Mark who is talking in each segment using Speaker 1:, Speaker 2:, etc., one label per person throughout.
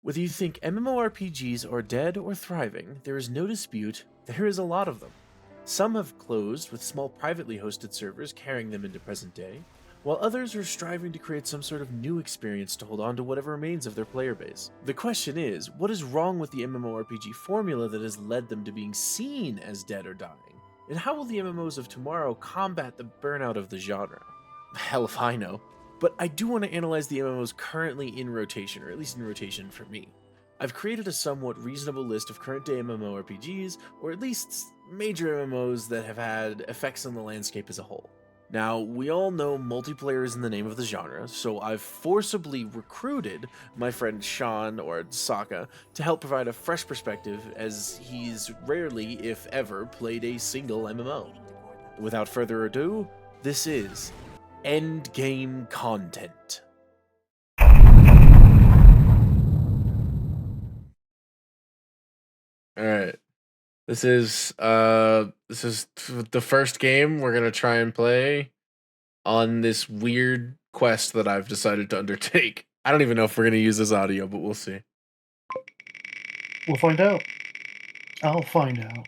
Speaker 1: Whether you think MMORPGs are dead or thriving, there is no dispute there is a lot of them. Some have closed, with small privately hosted servers carrying them into present day, while others are striving to create some sort of new experience to hold on to whatever remains of their player base. The question is, what is wrong with the MMORPG formula that has led them to being seen as dead or dying? And how will the MMOs of tomorrow combat the burnout of the genre? Hell if I know. But I do want to analyze the MMOs currently in rotation, or at least in rotation for me. I've created a somewhat reasonable list of current day MMORPGs, or at least major MMOs that have had effects on the landscape as a whole. Now, we all know multiplayer is in the name of the genre, so I've forcibly recruited my friend Shawn, or Sokka, to help provide a fresh perspective, as he's rarely, if ever, played a single MMO. Without further ado, this is Endgame content. All right. This is the first game we're going to try and play on this weird quest that I've decided to undertake. I don't even know if we're going to use this audio, but we'll see.
Speaker 2: We'll find out. I'll find out.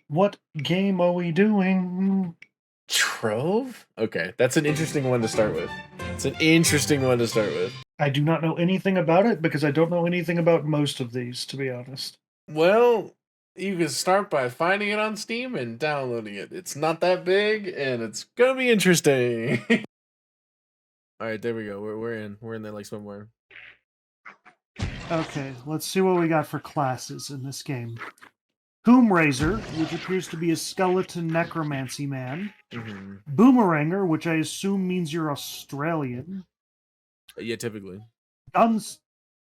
Speaker 2: What game are we doing?
Speaker 1: Trove? Okay, that's an interesting one to start with.
Speaker 2: I do not know anything about it because I don't know anything about most of these, to be honest.
Speaker 1: Well, you can start by finding it on Steam and downloading it. It's not that big, and it's gonna be interesting. All right, there we go. We're in. We're in there like somewhere.
Speaker 2: Okay, let's see what we got for classes in this game. Tomb Raiser, which appears to be a skeleton necromancy man.
Speaker 1: Mm-hmm.
Speaker 2: Boomeranger, which I assume means you're Australian.
Speaker 1: Yeah, typically.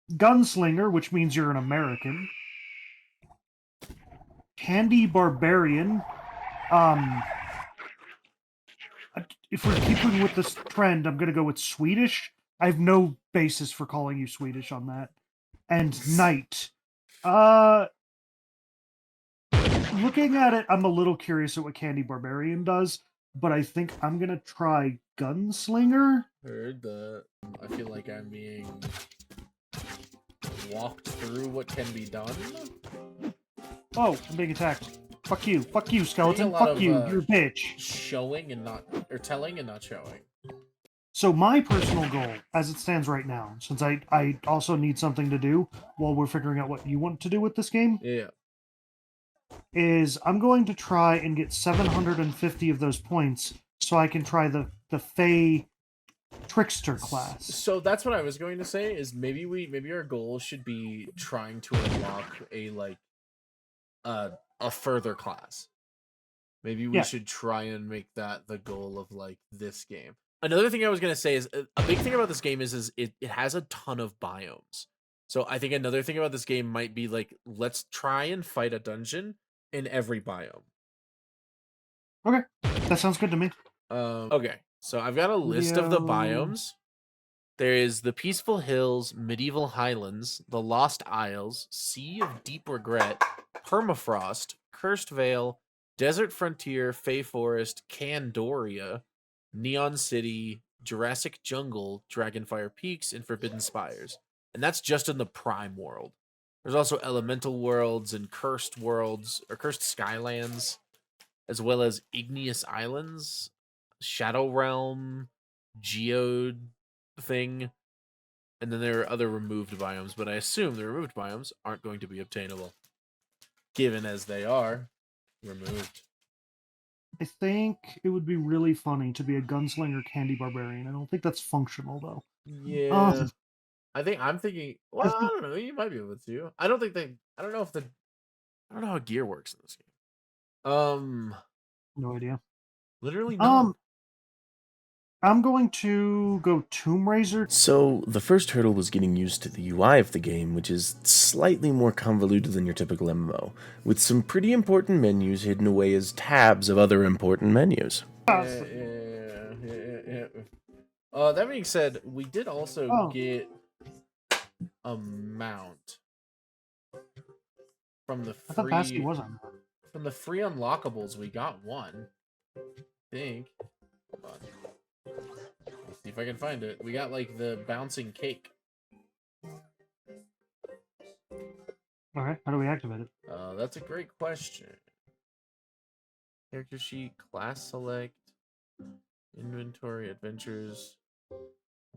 Speaker 2: Gunslinger, which means you're an American. Candy Barbarian. If we're keeping with this trend, I'm going to go with Swedish. I have no basis for calling you Swedish on that. And Knight. Looking at it, I'm a little curious at what Candy Barbarian does, but I think I'm going to try Gunslinger.
Speaker 1: Heard that. I feel like I'm being walked through what can be done.
Speaker 2: Oh, I'm being attacked. Fuck you, skeleton. Fuck you, you're a bitch.
Speaker 1: Showing and not, or telling and not showing.
Speaker 2: So my personal goal, as it stands right now, since I also need something to do while we're figuring out what you want to do with this game,
Speaker 1: Yeah,
Speaker 2: is I'm going to try and get 750 of those points so I can try the Fey Trickster class.
Speaker 1: So that's what I was going to say. Is maybe our goal should be trying to unlock a further class. Maybe we should try and make that the goal of like this game. Another thing I was gonna say is a big thing about this game is it has a ton of biomes. So I think another thing about this game might be like, let's try and fight a dungeon in every biome.
Speaker 2: Okay, that sounds good to me.
Speaker 1: Okay, so I've got a list of the biomes. There is the Peaceful Hills, Medieval Highlands, the Lost Isles, Sea of Deep Regret, Permafrost, Cursed Vale, Desert Frontier, Fey Forest, Candoria, Neon City, Jurassic Jungle, Dragonfire Peaks, and Forbidden Spires. And that's just in the Prime world. There's also Elemental Worlds and Cursed Worlds, or Cursed Skylands, as well as Igneous Islands, Shadow Realm, Geode thing, and then there are other removed biomes, but I assume the removed biomes aren't going to be obtainable, given as they are removed.
Speaker 2: I think it would be really funny to be a gunslinger candy barbarian. I don't think that's functional though.
Speaker 1: Yeah. I'm thinking, well, I don't know, you might be able to. I don't know how gear works in this game.
Speaker 2: No idea.
Speaker 1: Literally none.
Speaker 2: I'm going to go Tomb Raiser.
Speaker 1: So, the first hurdle was getting used to the UI of the game, which is slightly more convoluted than your typical MMO, with some pretty important menus hidden away as tabs of other important menus.
Speaker 2: Yeah.
Speaker 1: That being said, we did also get a mount from the free unlockables. We got one, I think. Hold on. Let's see if I can find it. We got like the bouncing cake.
Speaker 2: Okay, how do we activate it?
Speaker 1: That's a great question. Character sheet, class select, inventory, adventures,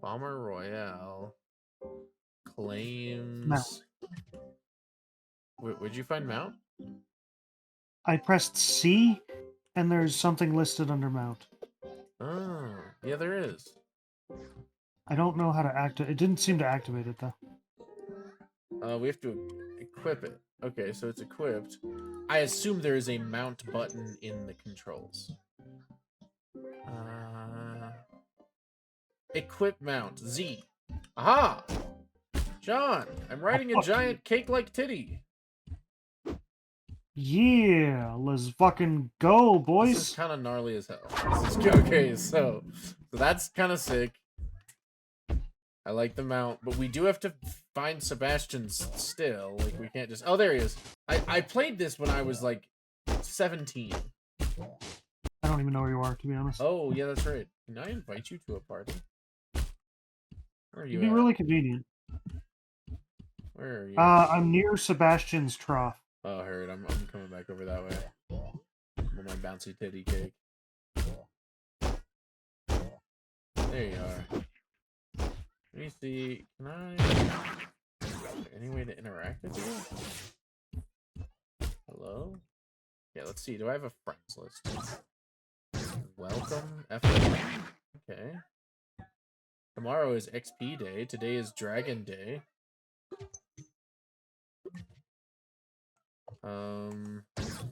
Speaker 1: Bomber Royale,
Speaker 2: Mount.
Speaker 1: claims. Where'd you find mount?
Speaker 2: I pressed C, and there's something listed under mount.
Speaker 1: Oh, yeah, there is.
Speaker 2: I don't know how to activate. It didn't seem to activate it though.
Speaker 1: We have to equip it. Okay, so it's equipped. I assume there is a mount button in the controls. Equip mount. Z. Aha! John, I'm riding a giant cake-like titty.
Speaker 2: Yeah, let's fucking go, boys.
Speaker 1: This is kind of gnarly as hell. Okay, so that's kind of sick. I like the mount, but we do have to find Sebastian's still. Like, we can't just... Oh, there he is. I played this when I was, like, 17.
Speaker 2: I don't even know where you are, to be honest.
Speaker 1: Oh, yeah, that's right. Can I invite you to a party? Where are you
Speaker 2: It'd be
Speaker 1: at?
Speaker 2: really convenient.
Speaker 1: Where are you?
Speaker 2: I'm near Sebastian's trough.
Speaker 1: Oh, I heard. I'm coming back over that way. With my bouncy titty cake. There you are. Let me see. Can I... Is there any way to interact with you? Hello? Yeah, let's see. Do I have a friends list? Welcome, F1. Okay. Tomorrow is XP day. Today is Dragon Day.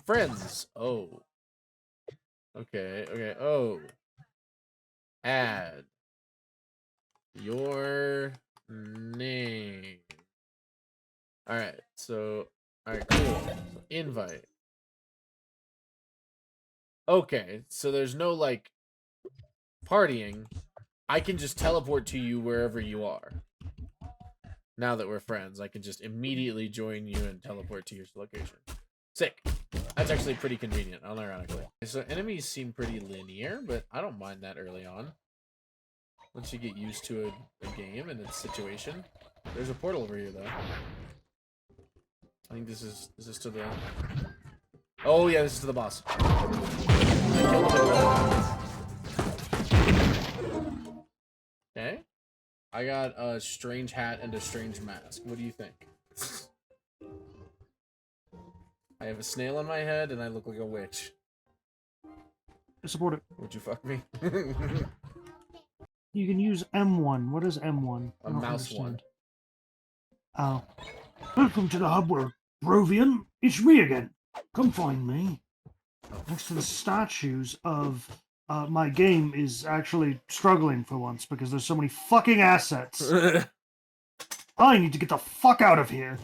Speaker 1: Friends. Oh. Okay, okay. Oh. Add your name. Alright, so... Alright, cool. So, invite. Okay, so there's no, like, partying. I can just teleport to you wherever you are. Now that we're friends, I can just immediately join you and teleport to your location. Sick. That's actually pretty convenient, unironically. So enemies seem pretty linear, but I don't mind that early on. Once you get used to a game and its situation. There's a portal over here, though. I think this is to the... Oh, yeah, this is to the boss. Okay. I got a strange hat and a strange mask. What do you think? I have a snail on my head and I look like a witch.
Speaker 2: I support it.
Speaker 1: Would you fuck me?
Speaker 2: You can use M1. What is M1?
Speaker 1: A mouse one.
Speaker 2: Oh. Welcome to the hub world, Rovian. It's me again. Come find me. Next to the statues of my game is actually struggling for once because there's so many fucking assets. I need to get the fuck out of here.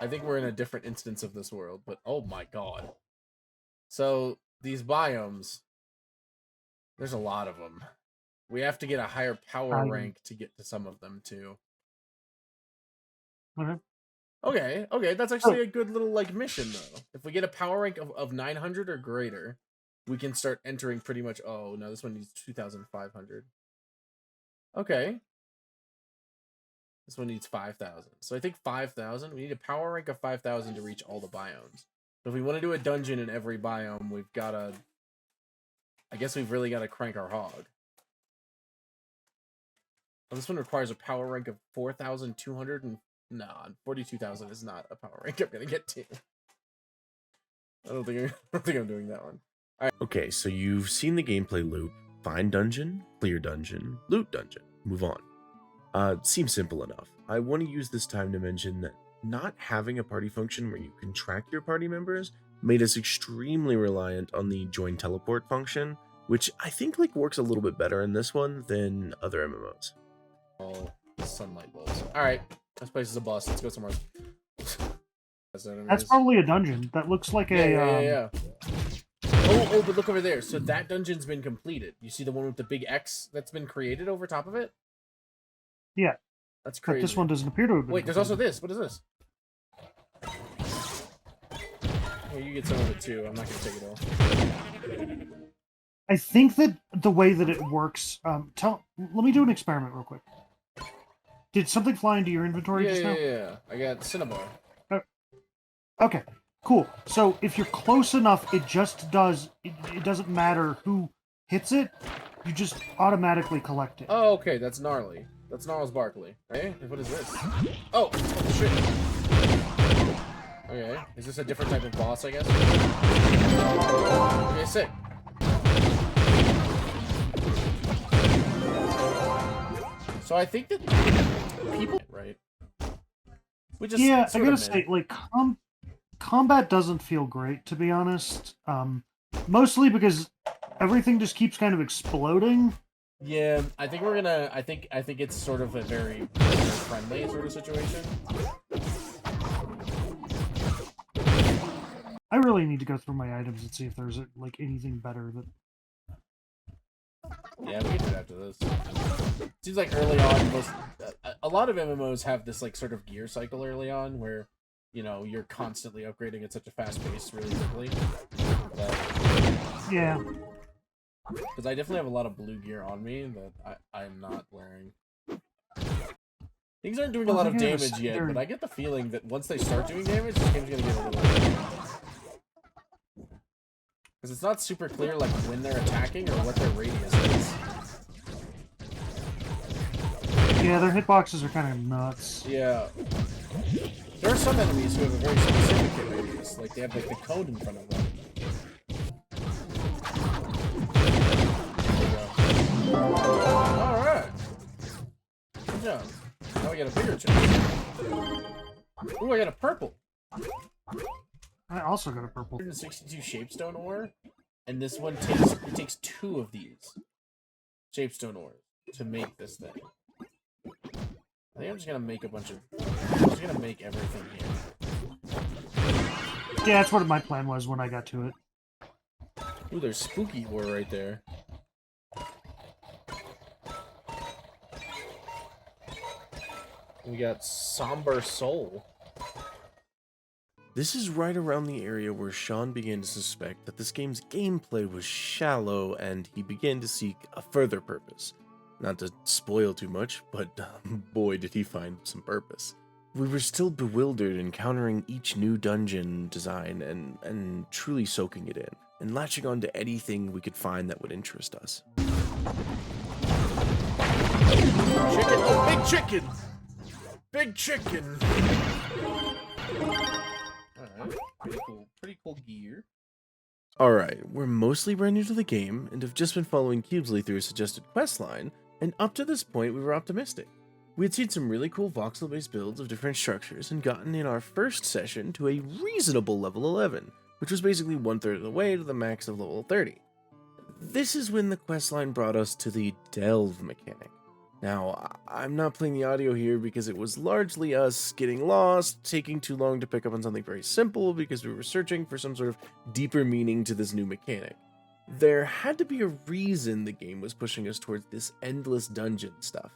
Speaker 1: I think we're in a different instance of this world, but oh my god. So, these biomes, there's a lot of them. We have to get a higher power rank to get to some of them, too.
Speaker 2: Okay.
Speaker 1: Okay, that's actually a good little, like, mission, though. If we get a power rank of 900 or greater, we can start entering pretty much... Oh, no, this one needs 2,500. Okay. This one needs 5,000. So I think 5,000. We need a power rank of 5,000 to reach all the biomes. So if we want to do a dungeon in every biome, we've got to... I guess we've really got to crank our hog. Oh, this one requires a power rank of 4,200 and... Nah, 42,000 is not a power rank I'm going to get to. I don't think I'm doing that one. All right.
Speaker 3: Okay, so you've seen the gameplay loop. Find dungeon, clear dungeon, loot dungeon, move on. Seems simple enough. I want to use this time to mention that not having a party function where you can track your party members made us extremely reliant on the join teleport function, which I think like works a little bit better in this one than other MMOs.
Speaker 1: Oh, sunlight balls. All right, this place is a bust. Let's go somewhere.
Speaker 2: That's probably a dungeon. That looks like
Speaker 1: yeah. Oh, but look over there. So that dungeon's been completed. You see the one with the big X that's been created over top of it?
Speaker 2: Yeah.
Speaker 1: That's crazy.
Speaker 2: But this one doesn't appear to have been.
Speaker 1: Wait, there's also this. What is this? Well, you get some of it too. I'm not going to take it all.
Speaker 2: I think that the way that it works... let me do an experiment real quick. Did something fly into your inventory just now?
Speaker 1: Yeah. I got Cinnabar.
Speaker 2: Okay, cool. So if you're close enough, it just does. It doesn't matter who hits it. You just automatically collect it.
Speaker 1: Oh, okay, that's gnarly. That's Gnarls Barkley. Okay, what is this? Oh, shit. Okay, is this a different type of boss, I guess? Okay, sick. So I think that people, right? We just
Speaker 2: Yeah, I
Speaker 1: sort
Speaker 2: gotta
Speaker 1: of
Speaker 2: say, like, combat doesn't feel great, to be honest. Mostly because everything just keeps kind of exploding.
Speaker 1: Yeah, I think we're gonna. I think it's sort of a very friendly sort of situation.
Speaker 2: I really need to go through my items and see if there's like anything better that.
Speaker 1: Yeah, we can do it after this. Seems like early on, a lot of MMOs have this like sort of gear cycle early on, where you know you're constantly upgrading at such a fast pace really quickly.
Speaker 2: Yeah.
Speaker 1: Because I definitely have a lot of blue gear on me that I'm not wearing. Things aren't doing a lot of damage yet, but I get the feeling that once they start doing damage, this game's gonna get a little. Because it's not super clear like when they're attacking or what their radius is.
Speaker 2: Yeah, their hitboxes are kind of nuts.
Speaker 1: Yeah. There are some enemies who have a very specific hit radius. Like they have like the code in front of them. Alright. Good job. Now we get a bigger chest. Ooh, I got a purple.
Speaker 2: I also got a purple.
Speaker 1: 162 shapestone ore, and this one takes 2 of these shapestone ore to make this thing. I think I'm just gonna make a bunch of. I'm just gonna make everything here.
Speaker 2: Yeah, that's what my plan was when I got to it.
Speaker 1: Ooh, there's spooky ore right there. We got somber soul.
Speaker 3: This is right around the area where Shawn began to suspect that this game's gameplay was shallow and he began to seek a further purpose. Not to spoil too much, but boy did he find some purpose. We were still bewildered encountering each new dungeon design and truly soaking it in, and latching on to anything we could find that would interest us.
Speaker 1: Chicken! Oh, big chicken! Big chicken! Alright, pretty cool gear.
Speaker 3: Alright, we're mostly brand new to the game, and have just been following Cubesley through a suggested questline, and up to this point we were optimistic. We had seen some really cool voxel-based builds of different structures, and gotten in our first session to a reasonable level 11, which was basically 1/3 of the way to the max of level 30. This is when the questline brought us to the delve mechanic. Now, I'm not playing the audio here because it was largely us getting lost, taking too long to pick up on something very simple because we were searching for some sort of deeper meaning to this new mechanic. There had to be a reason the game was pushing us towards this endless dungeon stuff.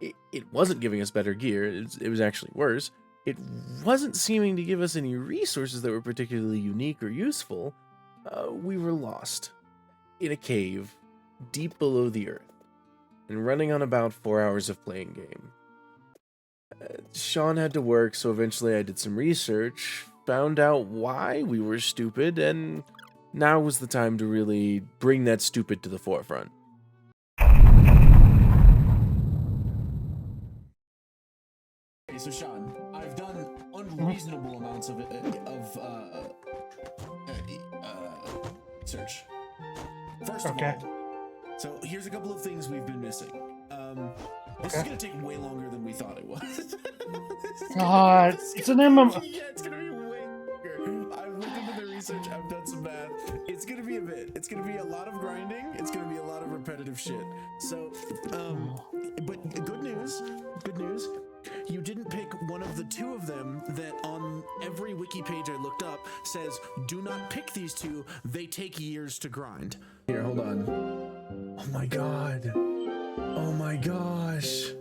Speaker 3: It wasn't giving us better gear, it was actually worse. It wasn't seeming to give us any resources that were particularly unique or useful. We were lost in a cave deep below the earth, and running on about 4 hours of playing game. Shawn had to work, so eventually I did some research, found out why we were stupid, and now was the time to really bring that stupid to the forefront.
Speaker 1: Okay, so Shawn, I've done unreasonable amounts of search. First of all, so here's a couple of things we've been missing. This is gonna take way longer than we thought it was.
Speaker 2: It's an MMO.
Speaker 1: Yeah, it's gonna be way longer. I've looked into the research, I've done some math. It's gonna be a bit. It's gonna be a lot of grinding. It's gonna be a lot of repetitive shit. So, but good news. You didn't pick one of the 2 of them that on every wiki page I looked up says, do not pick these 2, they take years to grind. Here, hold on.
Speaker 3: Oh my god. Oh my gosh.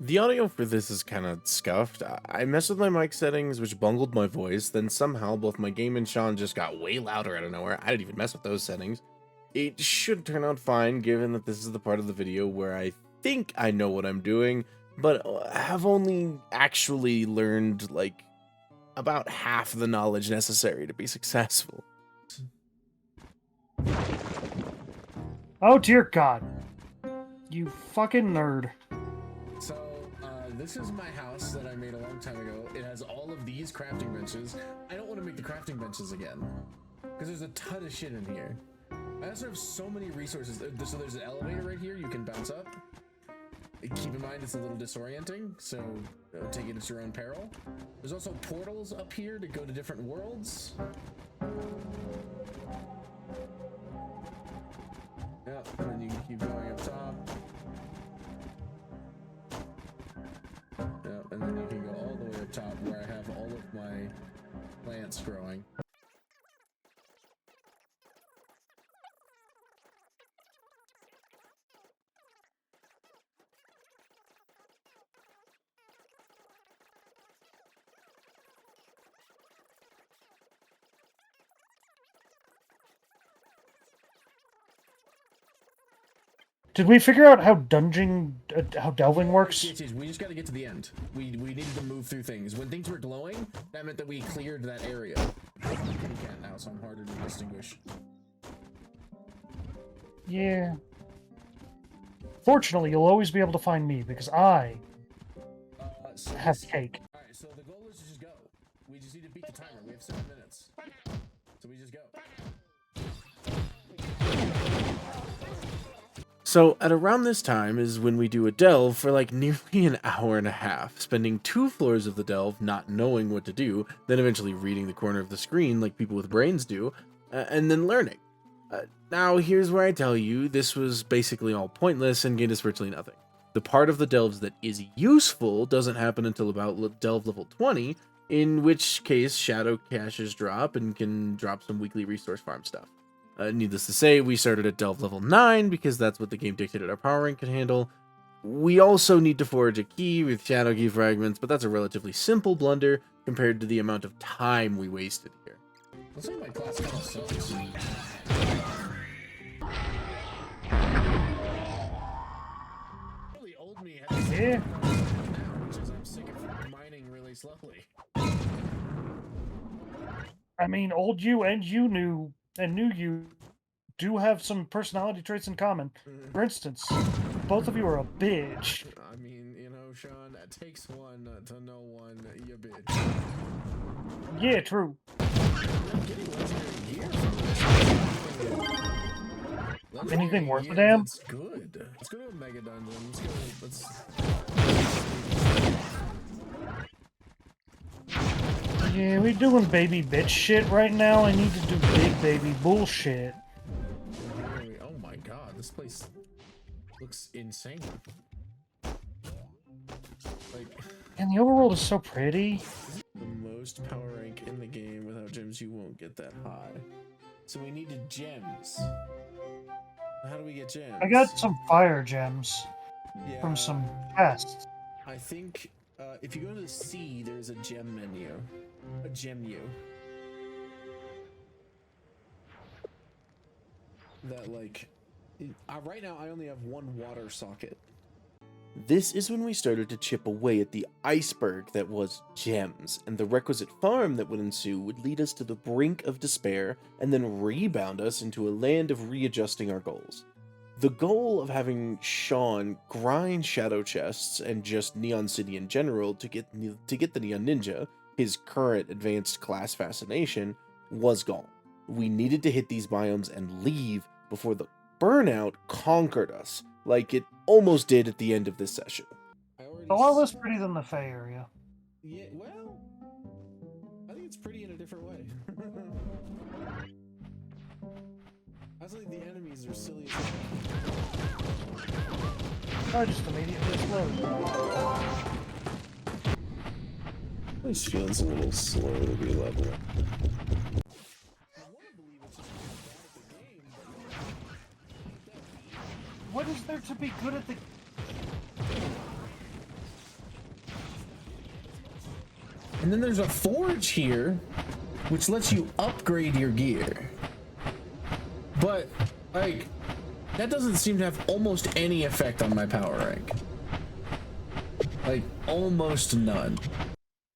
Speaker 3: The audio for this is kind of scuffed. I messed with my mic settings, which bungled my voice, then somehow both my game and Shawn just got way louder out of nowhere. I didn't even mess with those settings. It should turn out fine, given that this is the part of the video where I think I know what I'm doing, but have only actually learned, like,
Speaker 1: about half the knowledge necessary to be successful.
Speaker 2: Oh dear God. You fucking nerd.
Speaker 4: So, this is my house that I made a long time ago. It has all of these crafting benches. I don't want to make the crafting benches again, because there's a ton of shit in here. I also have so many resources. So there's an elevator right here you can bounce up. Keep in mind it's a little disorienting, so take it at your own peril. There's also portals up here to go to different worlds. Yeah, and then you can keep going up top. Yeah, and then you can go all the way up top where I have all of my plants growing.
Speaker 2: Did we figure out how how delving works?
Speaker 4: Yes, we just got to get to the end. We needed to move through things. When things were glowing, that meant that we cleared that area. You can't now, so I'm harder to distinguish.
Speaker 2: Yeah. Fortunately, you'll always be able to find me because I have cake.
Speaker 4: Alright, so the goal is to just go. We just need to beat the timer. We have 7 minutes. So we just go.
Speaker 1: So at around this time is when we do a delve for like nearly an hour and a half, spending 2 floors of the delve not knowing what to do, then eventually reading the corner of the screen like people with brains do, and then learning. Now here's where I tell you this was basically all pointless and gained us virtually nothing. The part of the delves that is useful doesn't happen until about delve level 20, in which case shadow caches drop and can drop some weekly resource farm stuff. Needless to say, we started at delve level 9 because that's what the game dictated our power rank could handle. We also need to forge a key with shadow key fragments, but that's a relatively simple blunder compared to the amount of time we wasted here.
Speaker 4: Looks like my class kind of sucks. Really old me has
Speaker 2: Yeah.
Speaker 4: now, which is I'm sick of mining really slowly.
Speaker 2: I mean, old you and new you do have some personality traits in common. For instance, both of you are a bitch.
Speaker 4: I mean, you know, Sean, it takes one to know one, you bitch.
Speaker 2: Yeah, true.
Speaker 4: I'm getting legendary gear from this.
Speaker 2: Anything worth a
Speaker 4: gear,
Speaker 2: damn?
Speaker 4: It's good. Let's go to a mega dungeon. Let's
Speaker 2: Yeah, we're doing baby bitch shit right now. I need to do big baby bullshit.
Speaker 4: Oh my god, this place looks insane. Like,
Speaker 2: And the overworld is so pretty.
Speaker 1: The most power rank in the game without gems, you won't get that high. So we needed gems. How do we get gems?
Speaker 2: I got some fire gems from some chests.
Speaker 1: I think if you go to the C, there's a gem menu. A gem-u. That, like... right now, I only have 1 water socket. This is when we started to chip away at the iceberg that was gems, and the requisite farm that would ensue would lead us to the brink of despair, and then rebound us into a land of readjusting our goals. The goal of having Shawn grind shadow chests and just Neon City in general to get the Neon Ninja, his current advanced class fascination, was gone. We needed to hit these biomes and leave before the burnout conquered us, like it almost did at the end of this session.
Speaker 2: A lot less pretty than the Fey area.
Speaker 4: yeah, well, I think it's pretty in a different way. I was like, the enemies are silly as hell.
Speaker 2: I just immediately explode.
Speaker 1: This feels a little slow to be leveling.
Speaker 2: What is there to be good at the...
Speaker 4: And then there's a forge here, which lets you upgrade your gear. But, like, that doesn't seem to have almost any effect on my power rank. Like, almost none.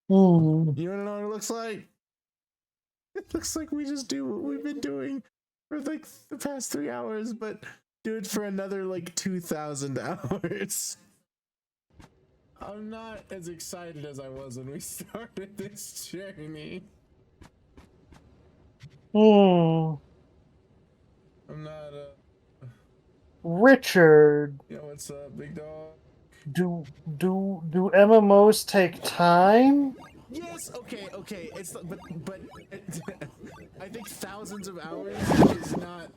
Speaker 2: Hmm.
Speaker 4: You wanna know what it looks like? It looks like we just do what we've been doing for like the past 3 hours, but do it for another like 2,000 hours. I'm not as excited as I was when we started this journey.
Speaker 2: Hmm.
Speaker 4: I'm not,
Speaker 2: Richard,
Speaker 4: you know what's up, big dog?
Speaker 2: do MMOs take time?
Speaker 4: Yes, okay. It's but I think thousands of hours is not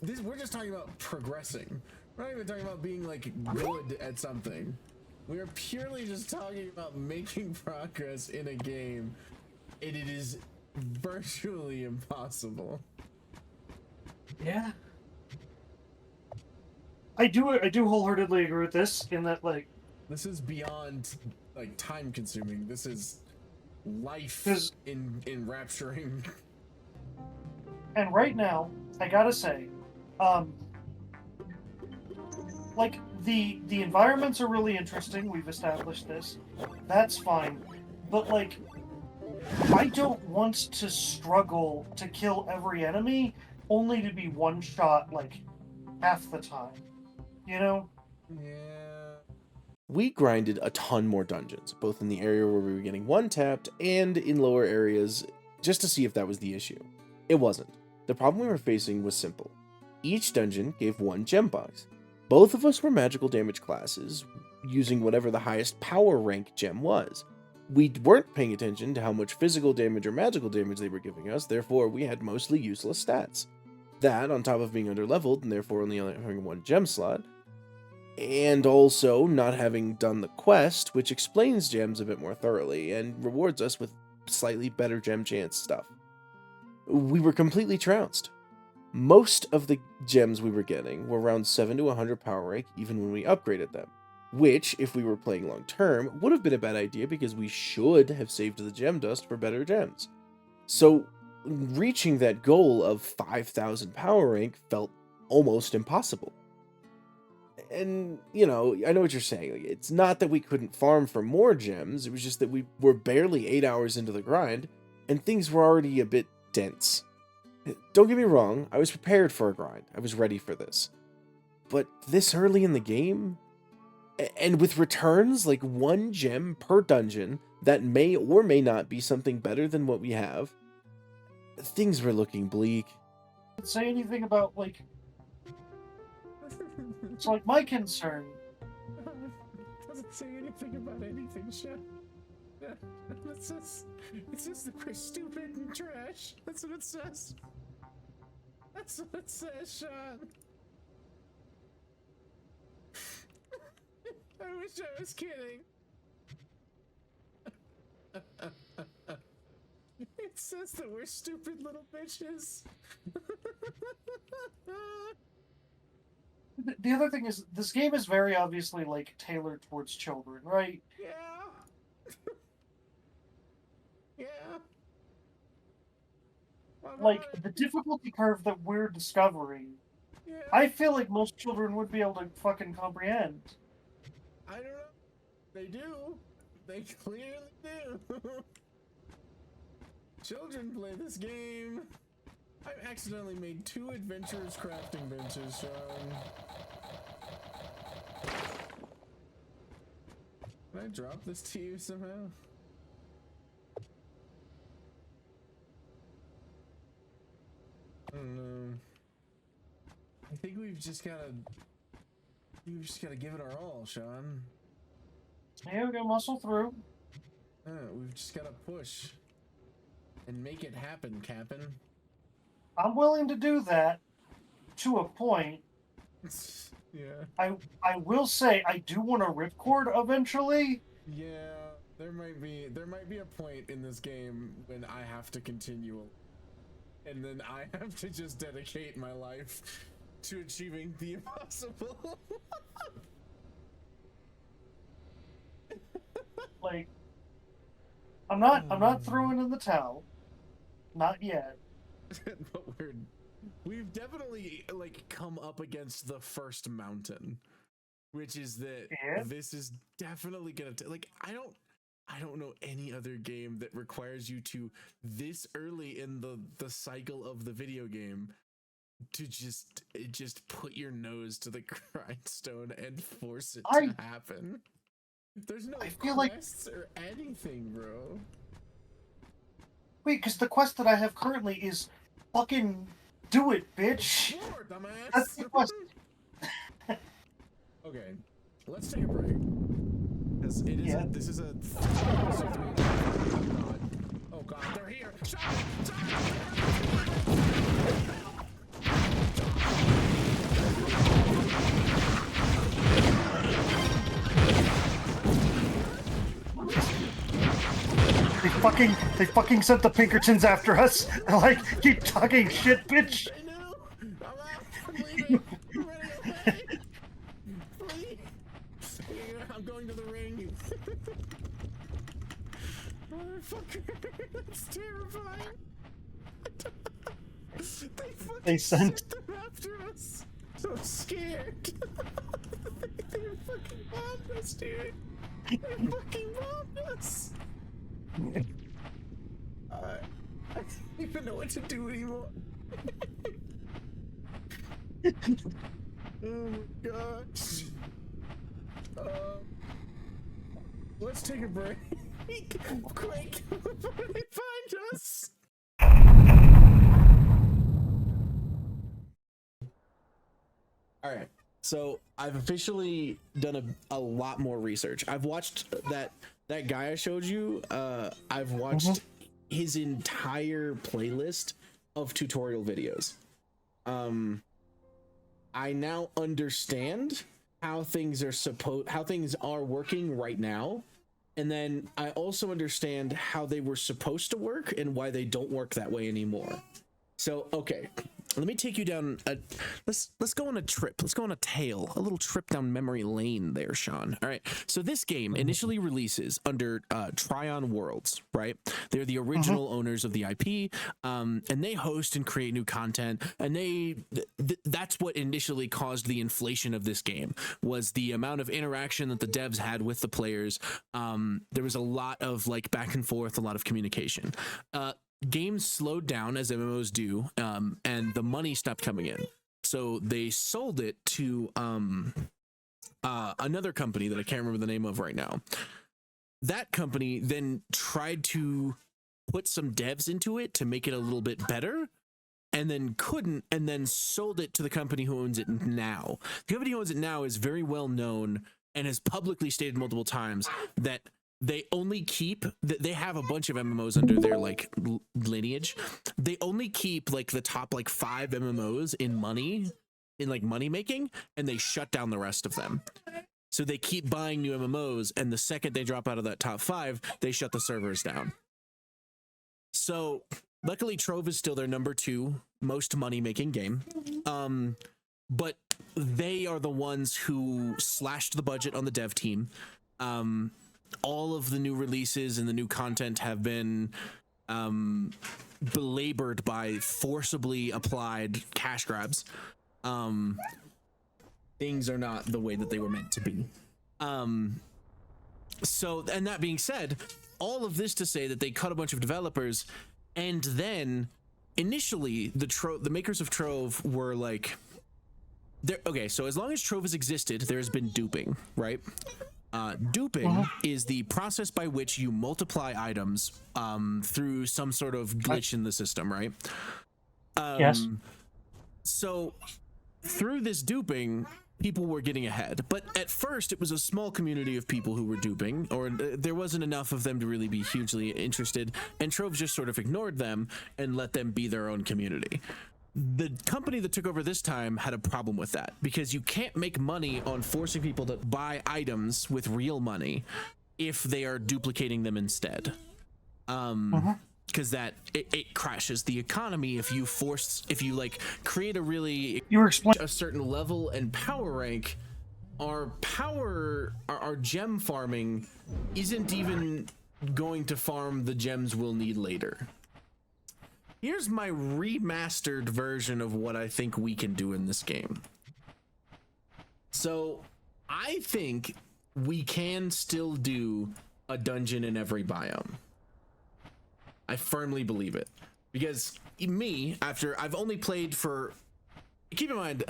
Speaker 4: this. We're just talking about progressing. We're not even talking about being like good at something. We are purely just talking about making progress in a game, and it is virtually impossible.
Speaker 2: Yeah. I do wholeheartedly agree with this in that, like,
Speaker 4: This is beyond like time consuming. This is life
Speaker 2: 'cause
Speaker 4: in enrapturing.
Speaker 2: and right now, I gotta say, um, like the environments are really interesting. We've established this. That's fine. But like I don't want to struggle to kill every enemy only to be one shot like half the time. You know?
Speaker 4: Yeah.
Speaker 1: We grinded a ton more dungeons, both in the area where we were getting one tapped and in lower areas, just to see if that was the issue. It wasn't. The problem we were facing was simple. Each dungeon gave one gem box. Both of us were magical damage classes, using whatever the highest power rank gem was. We weren't paying attention to how much physical damage or magical damage they were giving us, therefore we had mostly useless stats. That, on top of being underleveled and therefore only having one gem slot, and also not having done the quest, which explains gems a bit more thoroughly and rewards us with slightly better gem chance stuff. We were completely trounced. Most of the gems we were getting were around 7 to 100 power rank even when we upgraded them, which, if we were playing long term, would have been a bad idea because we should have saved the gem dust for better gems. So, reaching that goal of 5,000 power rank felt almost impossible. And, you know, I know what you're saying. Like, it's not that we couldn't farm for more gems, it was just that we were barely 8 hours into the grind, and things were already a bit dense. Don't get me wrong, I was prepared for a grind. I was ready for this. But this early in the game, and with returns like one gem per dungeon that may or may not be something better than what we have, things were looking bleak.
Speaker 2: Say anything about like it's like my concern.
Speaker 4: Doesn't say anything about anything, Chef. It's just that we're stupid and trash. That's what it says. That's what it says, Sean. I wish I was kidding. It says that we're stupid little bitches.
Speaker 2: The other thing is this game is very obviously like tailored towards children, right?
Speaker 4: Yeah. Yeah.
Speaker 2: Like the difficulty curve that we're discovering,
Speaker 4: Yeah.
Speaker 2: I feel like most children would be able to fucking comprehend.
Speaker 4: I don't know. They do. They clearly do. Children play this game. I've accidentally made 2 adventurers crafting benches, Sean. Can I drop this to you somehow? I don't know. I think we've just gotta give it our all, Sean.
Speaker 2: Yeah, we gotta muscle through.
Speaker 4: We've just gotta push and make it happen, Cap'n.
Speaker 2: I'm willing to do that to a point.
Speaker 4: Yeah.
Speaker 2: I will say I do want a ripcord eventually.
Speaker 4: Yeah, there might be a point in this game when I have to continue, and then I have to just dedicate my life to achieving the impossible.
Speaker 2: Like I'm not throwing in the towel. Not yet.
Speaker 4: But we've definitely like come up against the first mountain, which is that
Speaker 2: Yeah.
Speaker 4: this is definitely gonna like I don't know any other game that requires you to this early in the cycle of the video game to just put your nose to the grindstone and force it to happen. There's no
Speaker 2: I feel like
Speaker 4: quests or anything, bro.
Speaker 2: wait, because the quest that I have currently is fucking do it, bitch.
Speaker 4: Sure, dumbass.
Speaker 2: That's the quest.
Speaker 4: Okay, let's take a break. Because it is
Speaker 2: Yeah.
Speaker 4: this is a oh god, they're here.
Speaker 2: They fucking sent the Pinkertons after us. They're like, keep talking shit, bitch.
Speaker 4: I know. I'm out. I'm leaving. I'm running away. Please. I'm going to the ring. Motherfucker. That's terrifying.
Speaker 2: They sent
Speaker 4: them after us. So scared. They fucking bombed us, dude. They fucking bombed us. I don't even know what to do anymore. Oh my gosh. Let's take a break. Quick, before they find us. All right. So I've officially done a lot more research. I've watched that guy I showed you. I've watched his entire playlist of tutorial videos. I now understand how things are working right now. And then I also understand how they were supposed to work and why they don't work that way anymore. So, okay, let me take you down let's go on a trip. Let's go on a little trip down memory lane there, Sean. All right. So this game initially releases under Tryon Worlds, right? They're the original owners of the IP, and they host and create new content. And that's what initially caused the inflation of this game, was the amount of interaction that the devs had with the players. There was a lot of like back and forth, a lot of communication. Games slowed down as MMOs do, and the money stopped coming in. So they sold it to another company that I can't remember the name of right now. That company then tried to put some devs into it to make it a little bit better, and then couldn't, and then sold it to the company who owns it now. The company who owns it now is very well known and has publicly stated multiple times that they only keep, they have a bunch of MMOs under their like lineage. They only keep like the top like 5 MMOs in money making, and they shut down the rest of them. So they keep buying new MMOs, and the second they drop out of that top 5, they shut the servers down. So luckily Trove is still their number 2 most money making game. But they are the ones who slashed the budget on the dev team. All of the new releases and the new content have been belabored by forcibly applied cash grabs. Things are not the way that they were meant to be. So, and that being said, all of this to say that they cut a bunch of developers, and then initially the makers of Trove were like, okay, so as long as Trove has existed, there has been duping, right? Duping is the process by which you multiply items through some sort of glitch in the system, right?
Speaker 2: Yes.
Speaker 4: So through this duping, people were getting ahead. But at first, it was a small community of people who were duping, or there wasn't enough of them to really be hugely interested, and Trove just sort of ignored them and let them be their own community. The company that took over this time had a problem with that, because you can't make money on forcing people to buy items with real money if they are duplicating them instead. Because that it crashes the economy if you like create a certain level and power rank. Our gem farming isn't even going to farm the gems we'll need later. Here's my remastered version of what I think we can do in this game. So I think we can still do a dungeon in every biome. I firmly believe it. Because me, after I've only played for... Keep in mind,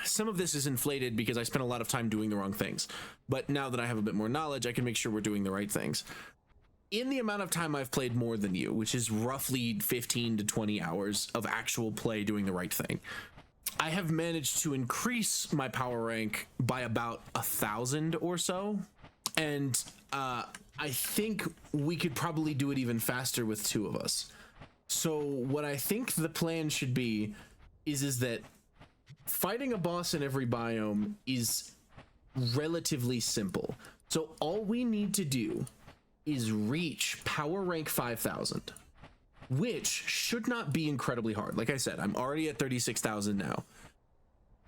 Speaker 4: some of this is inflated because I spent a lot of time doing the wrong things. But now that I have a bit more knowledge, I can make sure we're doing the right things. In the amount of time I've played more than you, which is roughly 15 to 20 hours of actual play doing the right thing, I have managed to increase my power rank by about 1,000 or so. And I think we could probably do it even faster with 2 of us. So what I think the plan should be is that fighting a boss in every biome is relatively simple. So all we need to do is reach power rank 5,000, which should not be incredibly hard. Like I said, I'm already at 36,000 now.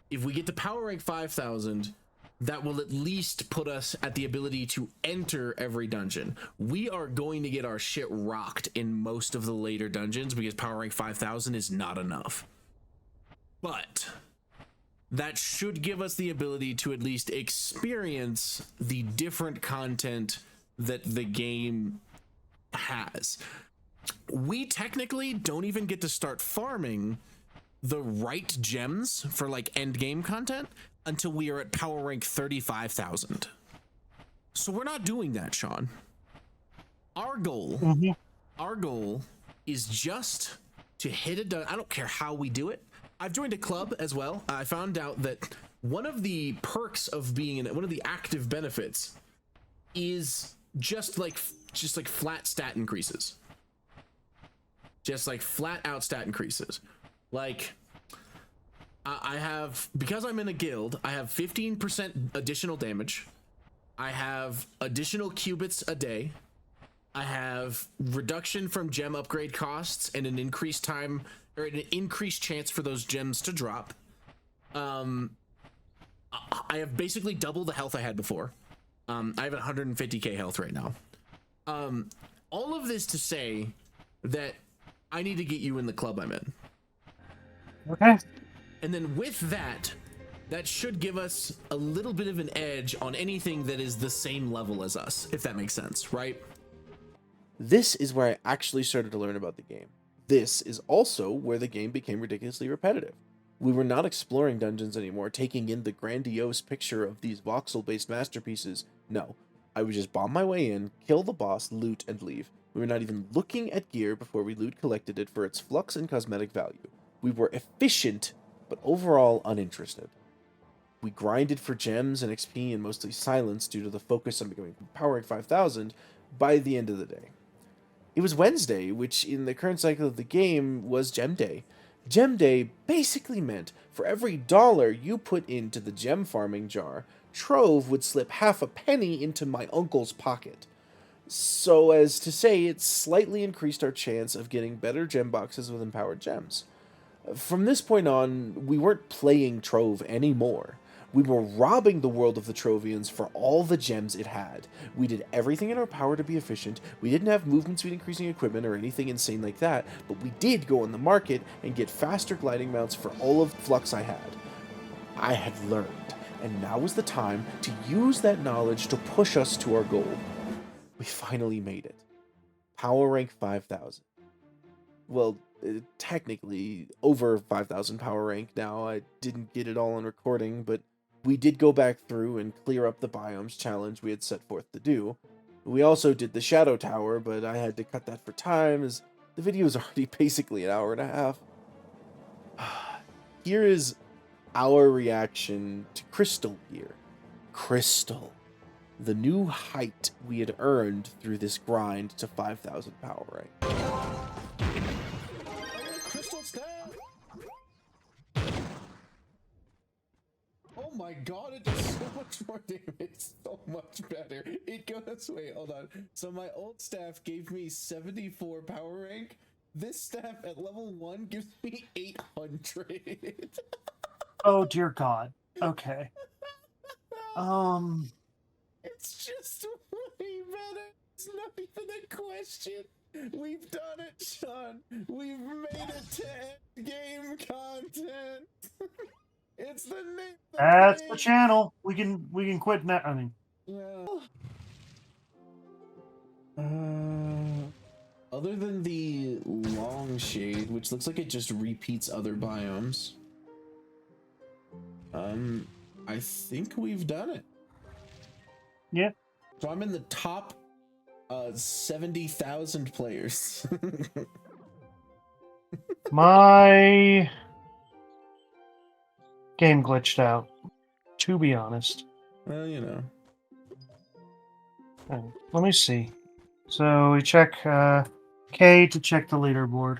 Speaker 4: If we get to power rank 5,000, that will at least put us at the ability to enter every dungeon. We are going to get our shit rocked in most of the later dungeons because power rank 5,000 is not enough. But that should give us the ability to at least experience the different content that the game has. We technically don't even get to start farming the right gems for like end game content until we are at power rank 35,000. So we're not doing that, Shawn. Our goal is just to hit a done. I don't care how we do it. I've joined a club as well. I found out that one of the perks of being in it, one of the active benefits, is just like flat stat increases. Just like flat out stat increases. Like I have, because I'm in a guild, I have 15% additional damage. I have additional qubits a day. I have reduction from gem upgrade costs and an increased time or an increased chance for those gems to drop. I have basically double the health I had before. I have 150k health right now. All of this to say that I need to get you in the club I'm in.
Speaker 2: Okay.
Speaker 4: And then with that, that should give us a little bit of an edge on anything that is the same level as us, if that makes sense, right?
Speaker 3: This is where I actually started to learn about the game. This is also where the game became ridiculously repetitive. We were not exploring dungeons anymore, taking in the grandiose picture of these voxel-based masterpieces. No, I would just bomb my way in, kill the boss, loot, and leave. We were not even looking at gear before we loot collected it for its flux and cosmetic value. We were efficient, but overall uninterested. We grinded for gems and XP and mostly silence due to the focus on becoming power rank 5,000 by the end of the day. It was Wednesday, which in the current cycle of the game was Gem Day. Gem Day basically meant for every dollar you put into the gem farming jar, Trove would slip half a penny into my uncle's pocket. So as to say, it slightly increased our chance of getting better gem boxes with empowered gems. From this point on, we weren't playing Trove anymore. We were robbing the world of the Trovians for all the gems it had. We did everything in our power to be efficient. We didn't have movement speed increasing equipment or anything insane like that, but we did go on the market and get faster gliding mounts for all of the flux I had. I had learned, and now was the time to use that knowledge to push us to our goal. We finally made it. Power rank 5,000. Well, technically over 5,000 power rank now. I didn't get it all on recording, but we did go back through and clear up the biomes challenge we had set forth to do. We also did the Shadow Tower, but I had to cut that for time as the video is already basically an hour and a half. Here is our reaction to Crystal Gear. Crystal. The new height we had earned through this grind to 5,000 power rank.
Speaker 4: Crystal staff! Oh my god, it does so much more damage, so much better. It goes, wait, hold on. So my old staff gave me 74 power rank. This staff at level 1 gives me 800.
Speaker 2: Oh dear God. Okay.
Speaker 4: It's just way better. It's not even a question. We've done it, Shawn. We've made it to endgame content. It's the name.
Speaker 2: That's the channel. We can quit now. I mean,
Speaker 4: Well, Other than the long shade, which looks like it just repeats other biomes, I think we've done it.
Speaker 2: Yeah.
Speaker 4: So I'm in the top 70,000 players.
Speaker 2: My game glitched out, to be honest.
Speaker 4: Well, you know.
Speaker 2: Let me see. So we check K to check the leaderboard.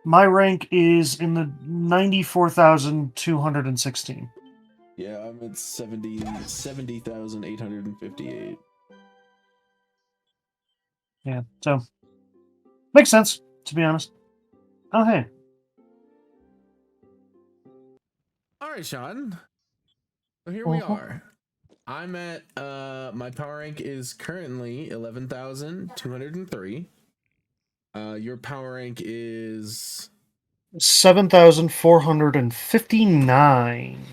Speaker 2: My rank is in the 94,216.
Speaker 4: Yeah, I'm at 70,858.
Speaker 2: Yeah, so makes sense, to be honest. Oh, hey.
Speaker 4: All right, Shawn. So here we are. I'm at my power rank is currently 11,203. Your power rank is
Speaker 2: 7,459.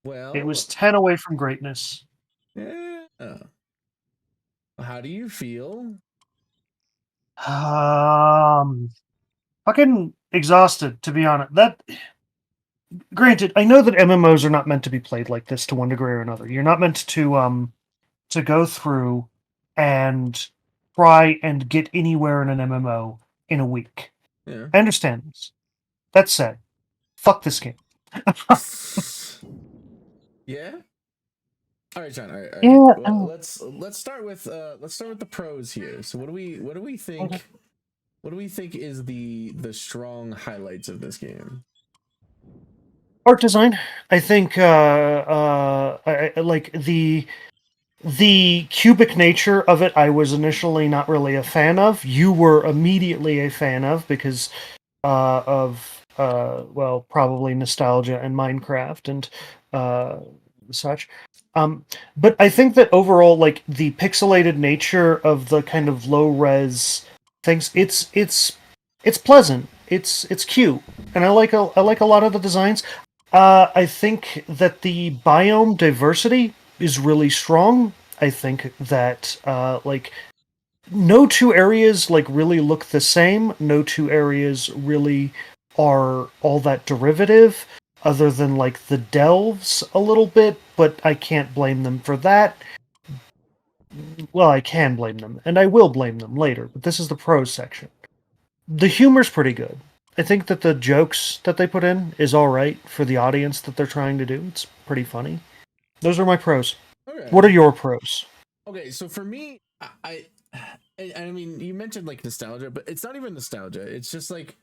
Speaker 4: well.
Speaker 2: It was 10 away from greatness.
Speaker 4: Yeah. How do you feel?
Speaker 2: Fucking exhausted, to be honest. Granted, I know that MMOs are not meant to be played like this to one degree or another. You're not meant to go through and try and get anywhere in an MMO in a week.
Speaker 4: Yeah.
Speaker 2: I understand this. That said, fuck this game.
Speaker 4: Yeah. All right, John. All right.
Speaker 2: Yeah.
Speaker 4: Well, let's start with the pros here. So what do we think?
Speaker 2: Okay.
Speaker 4: What do we think is the strong highlights of this game?
Speaker 2: Art design. I think I like the cubic nature of it. I was initially not really a fan of. You were immediately a fan of because of well, probably nostalgia and Minecraft and such. But I think that overall, like the pixelated nature of the kind of low res things, it's pleasant. It's cute, and I like a lot of the designs. I think that the biome diversity is really strong. I think that like no two areas like really look the same. No two areas really are all that derivative, other than like the delves a little bit, but I can't blame them for that. Well, I can blame them, and I will blame them later, but this is the pros section. The humor's pretty good. I think that the jokes that they put in is alright for the audience that they're trying to do. It's pretty funny. Those are my pros.
Speaker 4: Okay.
Speaker 2: What are your pros?
Speaker 4: Okay, so for me, I mean, you mentioned like nostalgia, but it's not even nostalgia. It's just like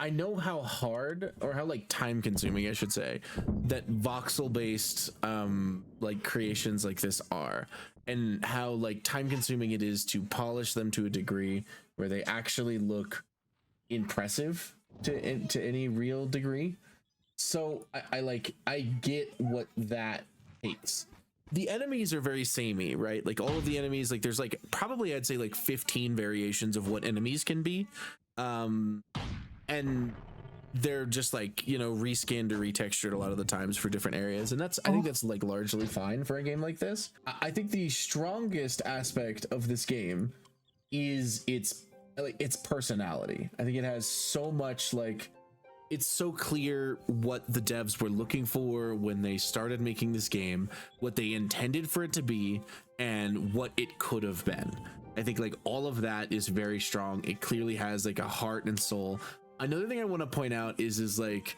Speaker 4: I know how hard or how like time consuming I should say that voxel based like creations like this are, and how like time consuming it is to polish them to a degree where they actually look impressive to any real degree. So I get what that takes. The enemies are very samey, right? Like all of the enemies, like there's like probably I'd say like 15 variations of what enemies can be. And they're just like, you know, reskinned or retextured a lot of the times for different areas. And I think that's like largely fine for a game like this. I think the strongest aspect of this game is its personality. I think it has so much like it's so clear what the devs were looking for when they started making this game, what they intended for it to be, and what it could have been. I think like all of that is very strong. It clearly has like a heart and soul. Another thing I want to point out is like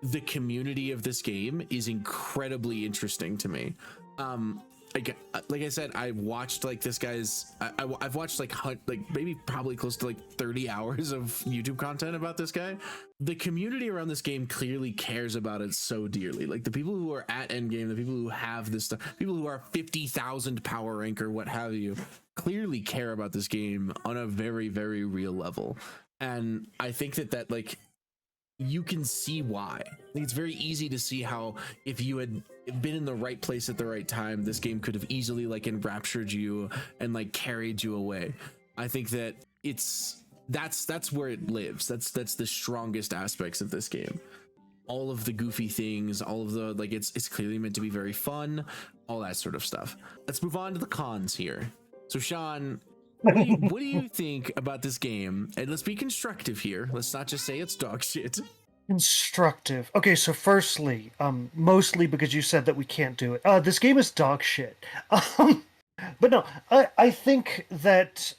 Speaker 4: the community of this game is incredibly interesting to me. Like I said, I watched like this guy's. I've watched like maybe probably close to like 30 hours of YouTube content about this guy. The community around this game clearly cares about it so dearly. Like the people who are at Endgame, the people who have this stuff, people who are 50,000 power rank or what have you, clearly care about this game on a very, very real level. And I think that like you can see why. I think it's very easy to see how if you had been in the right place at the right time, this game could have easily like enraptured you and like carried you away. I think that that's where it lives. That's the strongest aspects of this game. all of the goofy things, all of the like it's clearly meant to be very fun, all that sort of stuff. Let's move on to the cons here. So Sean, what do you think about this game? And let's be constructive here. Let's not just say it's dog shit.
Speaker 2: Constructive. Okay, so firstly, mostly because you said that we can't do it. This game is dog shit. But no, I think that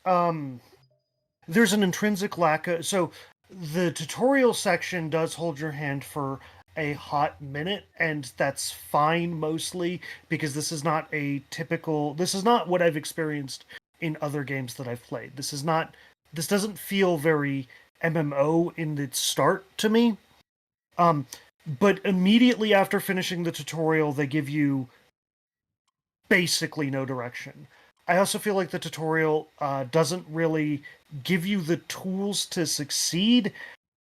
Speaker 2: there's an intrinsic lack of. So the tutorial section does hold your hand for a hot minute, and that's fine mostly because this is not a typical. This is not what I've experienced in other games that I've played. This is not. This doesn't feel very MMO in its start to me. But immediately after finishing the tutorial, they give you basically no direction. I also feel like the tutorial doesn't really give you the tools to succeed.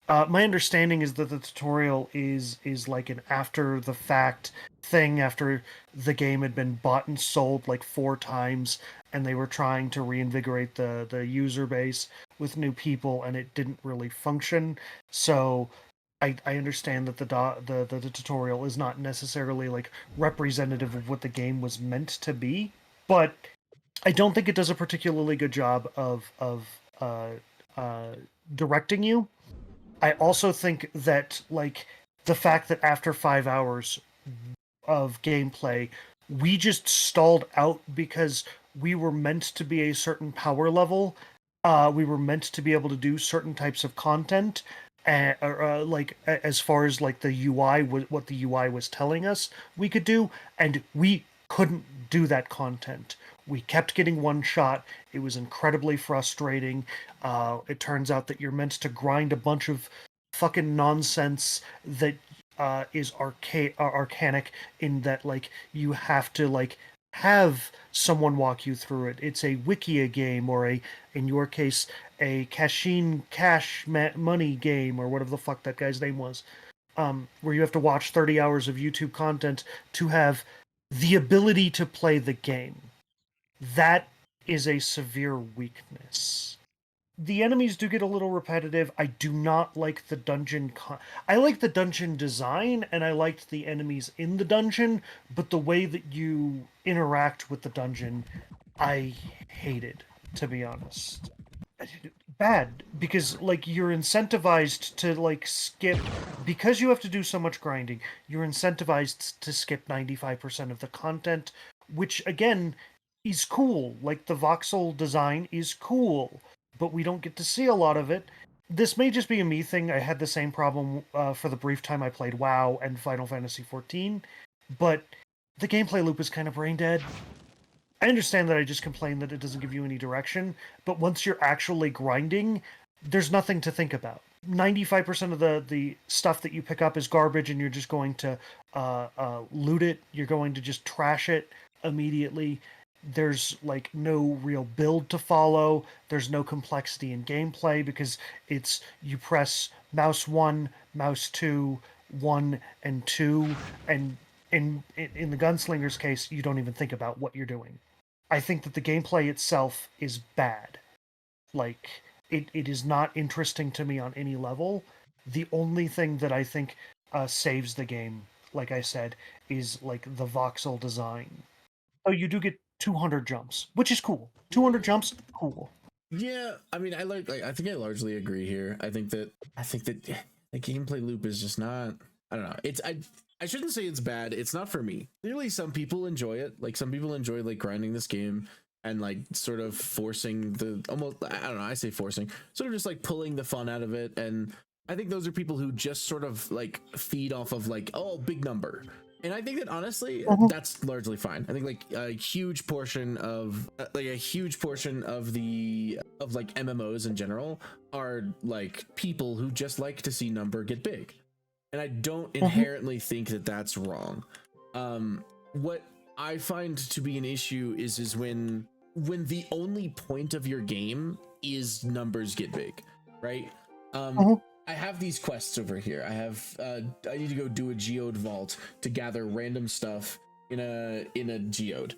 Speaker 2: My understanding is that the tutorial is like an after the fact thing after the game had been bought and sold like 4 times, and they were trying to reinvigorate the user base with new people, and it didn't really function. So I understand that the tutorial is not necessarily like representative of what the game was meant to be, but I don't think it does a particularly good job of directing you. I also think that like the fact that after 5 hours of gameplay, we just stalled out because we were meant to be a certain power level. We were meant to be able to do certain types of content, like as far as like the UI, what the UI was telling us we could do, and we couldn't do that content. We kept getting one shot. It was incredibly frustrating. It turns out that you're meant to grind a bunch of fucking nonsense that is arcanic in that like you have to like have someone walk you through it. It's a Wikia game, or in your case, a money game, or whatever the fuck that guy's name was, where you have to watch 30 hours of YouTube content to have the ability to play the game. That is a severe weakness. The enemies do get a little repetitive. I do not like the dungeon. I like the dungeon design, and I liked the enemies in the dungeon, but the way that you interact with the dungeon, I hated, to be honest. Bad, because like you're incentivized to like skip, because you have to do so much grinding, you're incentivized to skip 95% of the content, which again is cool. Like the voxel design is cool, but we don't get to see a lot of it. This may just be a me thing. I had the same problem for the brief time I played WoW and Final Fantasy XIV, but the gameplay loop is kind of brain dead. I understand that I just complained that it doesn't give you any direction, but once you're actually grinding, there's nothing to think about. 95% of the stuff that you pick up is garbage, and you're just going to loot it. You're going to just trash it immediately. There's like no real build to follow. There's no complexity in gameplay because it's you press mouse 1, mouse 2, 1 and 2, and in the gunslinger's case, you don't even think about what you're doing. I think that the gameplay itself is bad. Like it is not interesting to me on any level. The only thing that I think saves the game, like I said, is like the voxel design. Oh, you do get 200 jumps, which is cool. 200 jumps, cool.
Speaker 4: Yeah, I mean, I think I largely agree here. I think that the gameplay loop is just not. I don't know. I shouldn't say it's bad. It's not for me. Clearly, some people enjoy it. Like some people enjoy like grinding this game and like sort of forcing the almost. I don't know. I say forcing, sort of just like pulling the fun out of it. And I think those are people who just sort of like feed off of like, oh, big number. And I think that honestly, that's largely fine. I think like a huge portion of like MMOs in general are like people who just like to see number get big. And I don't inherently think that that's wrong. What I find to be an issue is when the only point of your game is numbers get big, right? I have these quests over here. I need to go do a Geode vault to gather random stuff in a Geode.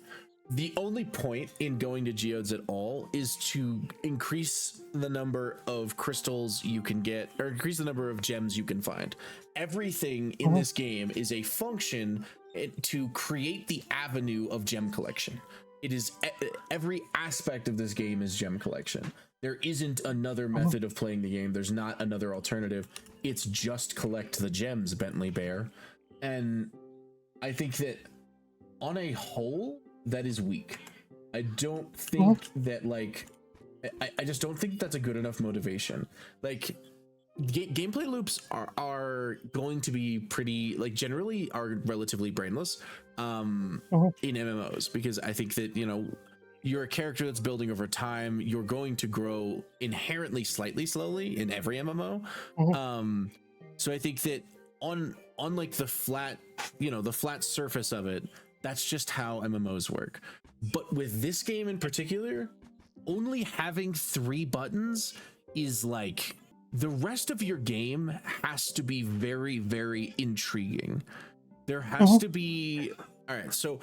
Speaker 4: the only point in going to geodes at all is to increase the number of crystals you can get, or increase the number of gems you can find. Everything in this game is a function to create the avenue of gem collection. It is every aspect of this game is gem collection. There isn't another method of playing the game. There's not another alternative. It's just collect the gems, Bentley Bear. And I think that on a whole, that is weak. I don't think that, like, I just don't think that's a good enough motivation. Like, gameplay loops are going to be pretty, like, generally are relatively brainless in MMOs, because I think that, you know, you're a character that's building over time. You're going to grow inherently slightly slowly in every MMO. So I think that on like the flat, you know, the flat surface of it, that's just how MMOs work. But with this game in particular, only having 3 buttons is like, the rest of your game has to be very, very intriguing. There has to be, all right, so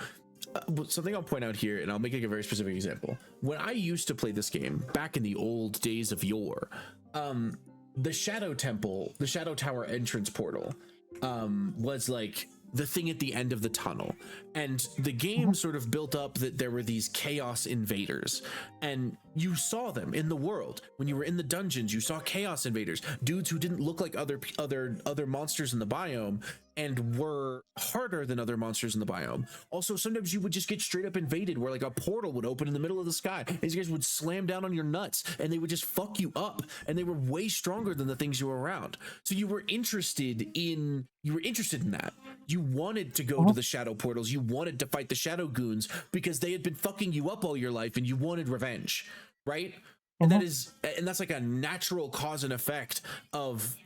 Speaker 4: something I'll point out here, and I'll make like a very specific example. When I used to play this game back in the old days of yore, the Shadow Temple, the Shadow Tower entrance portal, was like the thing at the end of the tunnel, and the game sort of built up that there were these chaos invaders, and you saw them in the world. When you were in the dungeons, you saw chaos invaders, dudes who didn't look like other monsters in the biome and were harder than other monsters in the biome. Also, sometimes you would just get straight up invaded, where like a portal would open in the middle of the sky. These guys would slam down on your nuts and they would just fuck you up, and they were way stronger than the things you were around. So you were interested in that. You wanted to go to the shadow portals. You wanted to fight the shadow goons because they had been fucking you up all your life, and you wanted revenge, right? And that's like a natural cause and effect of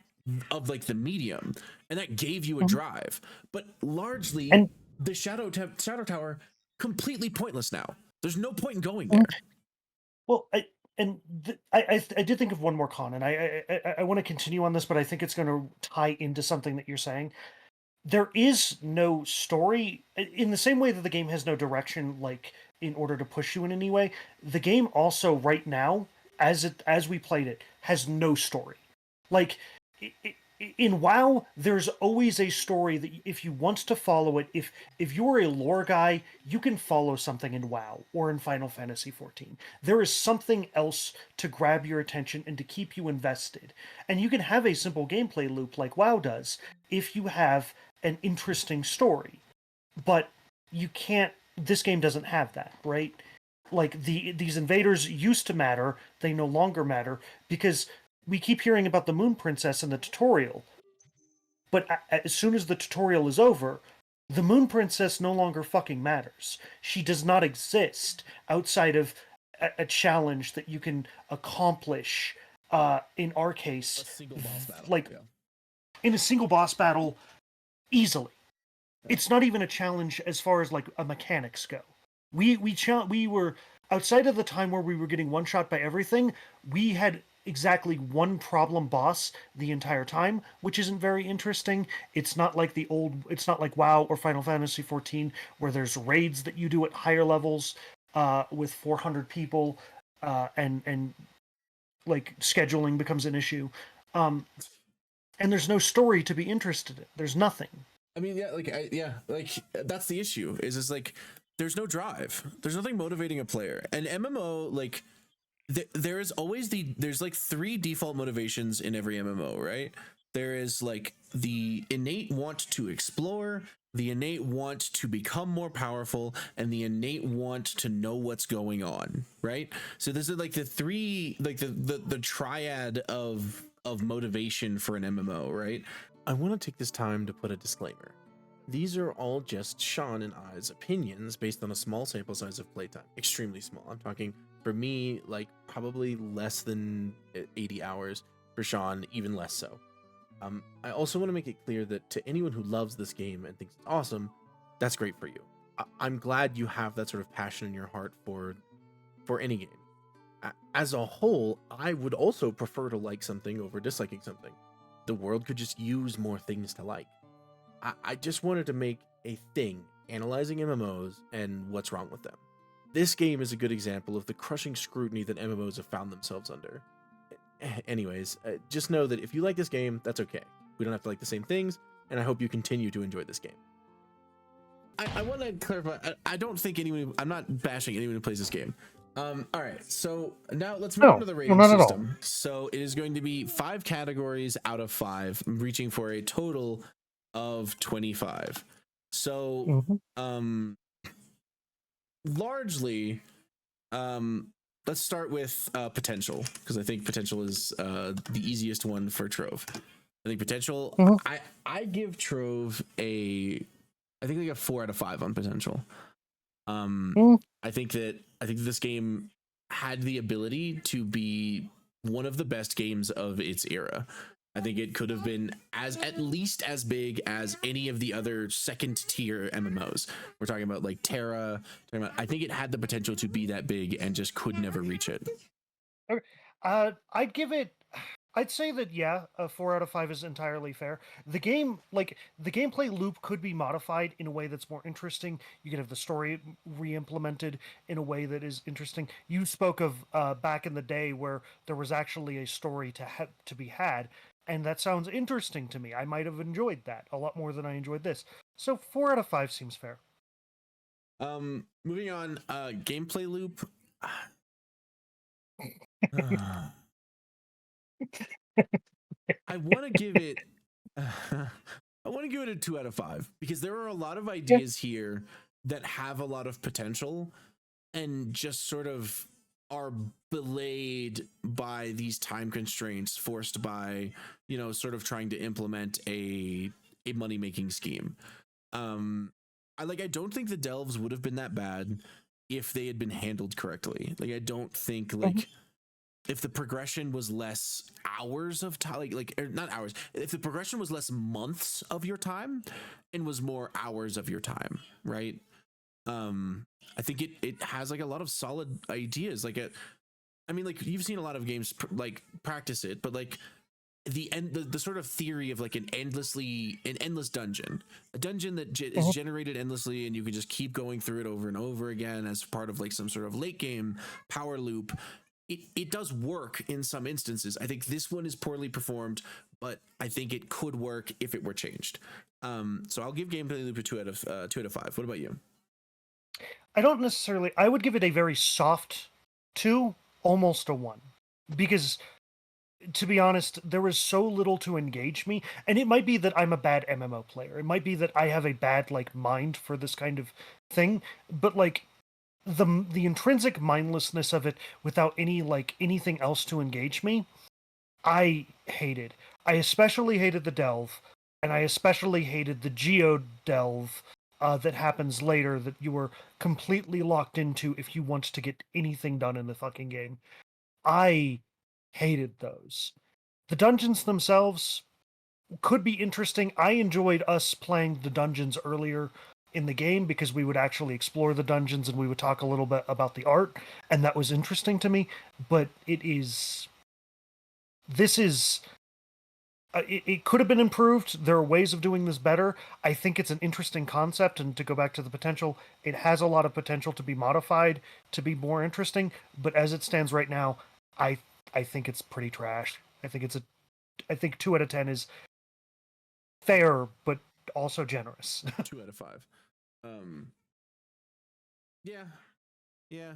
Speaker 4: like the medium, and that gave you a drive. But largely, the Shadow Tower, completely pointless now. There's no point in going there.
Speaker 2: Well, I did think of one more con, and I want to continue on this, but I think it's going to tie into something that you're saying. There is no story in the same way that the game has no direction, like in order to push you in any way. The game also, right now, as we played it, has no story. Like in WoW, there's always a story that if you want to follow it, if you're a lore guy, you can follow something in WoW or in Final Fantasy XIV. There is something else to grab your attention and to keep you invested. And you can have a simple gameplay loop like WoW does if you have an interesting story. But you can't, this game doesn't have that, right? Like these invaders used to matter, they no longer matter, because we keep hearing about the Moon Princess in the tutorial, but as soon as the tutorial is over, the Moon Princess no longer fucking matters. She does not exist outside of a challenge that you can accomplish, in our case,
Speaker 4: A single boss battle.
Speaker 2: like in a single boss battle, easily. It's not even a challenge as far as like mechanics go. We were outside of the time where we were getting one shot by everything. We had exactly one problem boss the entire time, which isn't very interesting. It's not like it's not like WoW or Final Fantasy XIV, where there's raids that you do at higher levels with 400 people, and like scheduling becomes an issue. And there's no story to be interested in. There's nothing.
Speaker 4: I mean, like that's the issue. Is like there's no drive. There's nothing motivating a player. And MMO, like, there's like 3 default motivations in every MMO, right? There is like the innate want to explore, the innate want to become more powerful, and the innate want to know what's going on, right? So this is like the 3, like the triad of motivation for an MMO, right?
Speaker 1: I want to take this time to put a disclaimer. These are all just Shawn and I's opinions based on a small sample size of playtime. Extremely small. I'm talking, for me, like probably less than 80 hours. For Shawn, even less so. I also want to make it clear that to anyone who loves this game and thinks it's awesome, that's great for you. I'm glad you have that sort of passion in your heart for any game. As a whole, I would also prefer to like something over disliking something. The world could just use more things to like. I just wanted to make a thing analyzing MMOs and what's wrong with them. This game is a good example of the crushing scrutiny that MMOs have found themselves under. Anyways, just know that if you like this game, that's okay. We don't have to like the same things, and I hope you continue to enjoy this game.
Speaker 4: I want to clarify. I don't think anyone. I'm not bashing anyone who plays this game. All right. So now let's move on to the rating
Speaker 2: not at all.
Speaker 4: system. So it is going to be 5 categories out of 5, reaching for a total of 25. So, largely, let's start with potential, because I think potential is the easiest one for Trove. I think potential. I give Trove I think like a 4 out of 5 on potential. I think that this game had the ability to be one of the best games of its era. I think it could have been at least as big as any of the other second tier MMOs. We're talking about like Terra. I think it had the potential to be that big and just could never reach it.
Speaker 2: Okay. I'd say that, yeah, a 4 out of 5 is entirely fair. The gameplay loop could be modified in a way that's more interesting. You could have the story re-implemented in a way that is interesting. You spoke of back in the day where there was actually a story to be had, and that sounds interesting to me. I might have enjoyed that a lot more than I enjoyed this. So 4 out of 5 seems fair.
Speaker 4: Moving on, gameplay loop. I want to give it a 2 out of 5, because there are a lot of ideas here that have a lot of potential and just sort of are belayed by these time constraints forced by, sort of trying to implement a money-making scheme. I don't think the delves would have been that bad if they had been handled correctly. Like, I don't think if the progression was less hours of time, not hours, if the progression was less months of your time and was more hours of your time, right? I think it has like a lot of solid ideas. You've seen a lot of games practice it, but like the sort of theory of like an endless dungeon, a dungeon that is generated endlessly, and you can just keep going through it over and over again as part of like some sort of late game power loop. It does work in some instances. I think this one is poorly performed, but I think it could work if it were changed. So I'll give gameplay loop a 2 out of 5. What about you?
Speaker 2: I would give it a very soft 2, almost a 1. Because, to be honest, there was so little to engage me. And it might be that I'm a bad MMO player. It might be that I have a bad, mind for this kind of thing. But, the intrinsic mindlessness of it without anything else to engage me, I hated. I especially hated the delve, and I especially hated the Geode delve that happens later that you were completely locked into if you want to get anything done in the fucking game. I hated those. The dungeons themselves could be interesting. I enjoyed us playing the dungeons earlier in the game because we would actually explore the dungeons and we would talk a little bit about the art, and that was interesting to me. But it could have been improved. There are ways of doing this better. I think it's an interesting concept, and to go back to the potential, it has a lot of potential to be modified to be more interesting. But as it stands right now, I think it's pretty trash. I think 2 out of 10 is fair, but also generous.
Speaker 4: 2 out of 5. Yeah.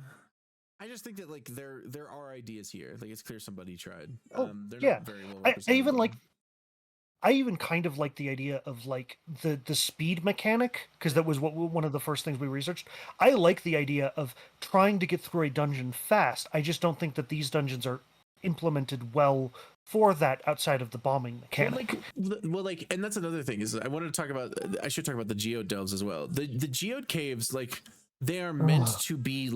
Speaker 4: I just think that there are ideas here. Like, it's clear somebody tried. They're not very well represented.
Speaker 2: I even kind of like the idea of the speed mechanic, because that was one of the first things we researched. I like the idea of trying to get through a dungeon fast. I just don't think that these dungeons are implemented well for that outside of the bombing mechanic.
Speaker 4: And that's another thing is I should talk about the Geode delves as well. The Geode caves, they are meant to be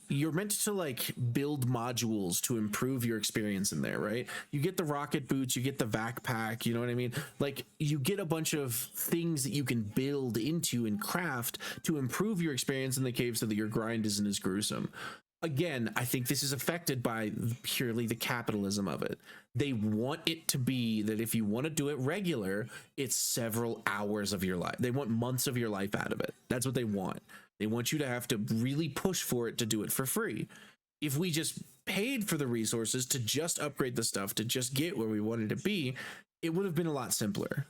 Speaker 4: you're meant to build modules to improve your experience in there, right? You get the rocket boots, you get the backpack, you know what I mean? You get a bunch of things that you can build into and craft to improve your experience in the cave so that your grind isn't as gruesome. Again, I think this is affected by purely the capitalism of it. They want it to be that if you want to do it regular, it's several hours of your life. They want months of your life out of it. That's what they want.
Speaker 5: They want you to have to really push for it to do it for free. If we just paid for the resources to just upgrade the stuff, to just get where we wanted to be, it would have been a lot simpler.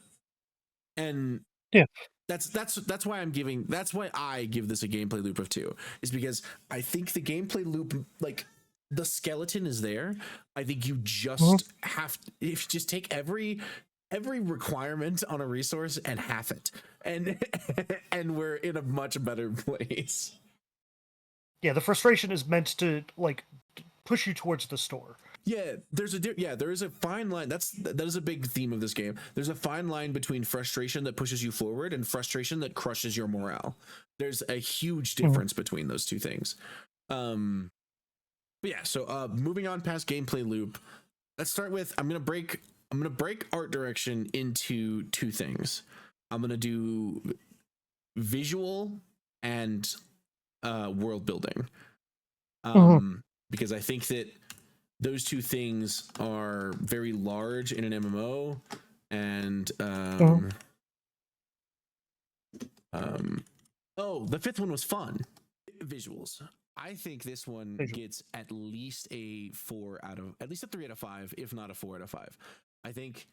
Speaker 5: And
Speaker 2: Yeah.
Speaker 5: that's why I give this a gameplay loop of 2, is because I think the gameplay loop, like, the skeleton is there. I think you just have to, if you just take every requirement on a resource and half it, and and we're in a much better place.
Speaker 2: Yeah, the frustration is meant to like push you towards the store.
Speaker 5: Yeah, there is a fine line. That is a big theme of this game. There's a fine line between frustration that pushes you forward and frustration that crushes your morale. There's a huge difference between those two things. But yeah, so moving on past gameplay loop, let's start with I'm gonna break art direction into 2 things. I'm gonna do visual and world building. Because I think that those 2 things are very large in an MMO, and the 5th one was fun. Visuals. I think this one gets at least a 3 out of 5, if not a 4 out of 5. I think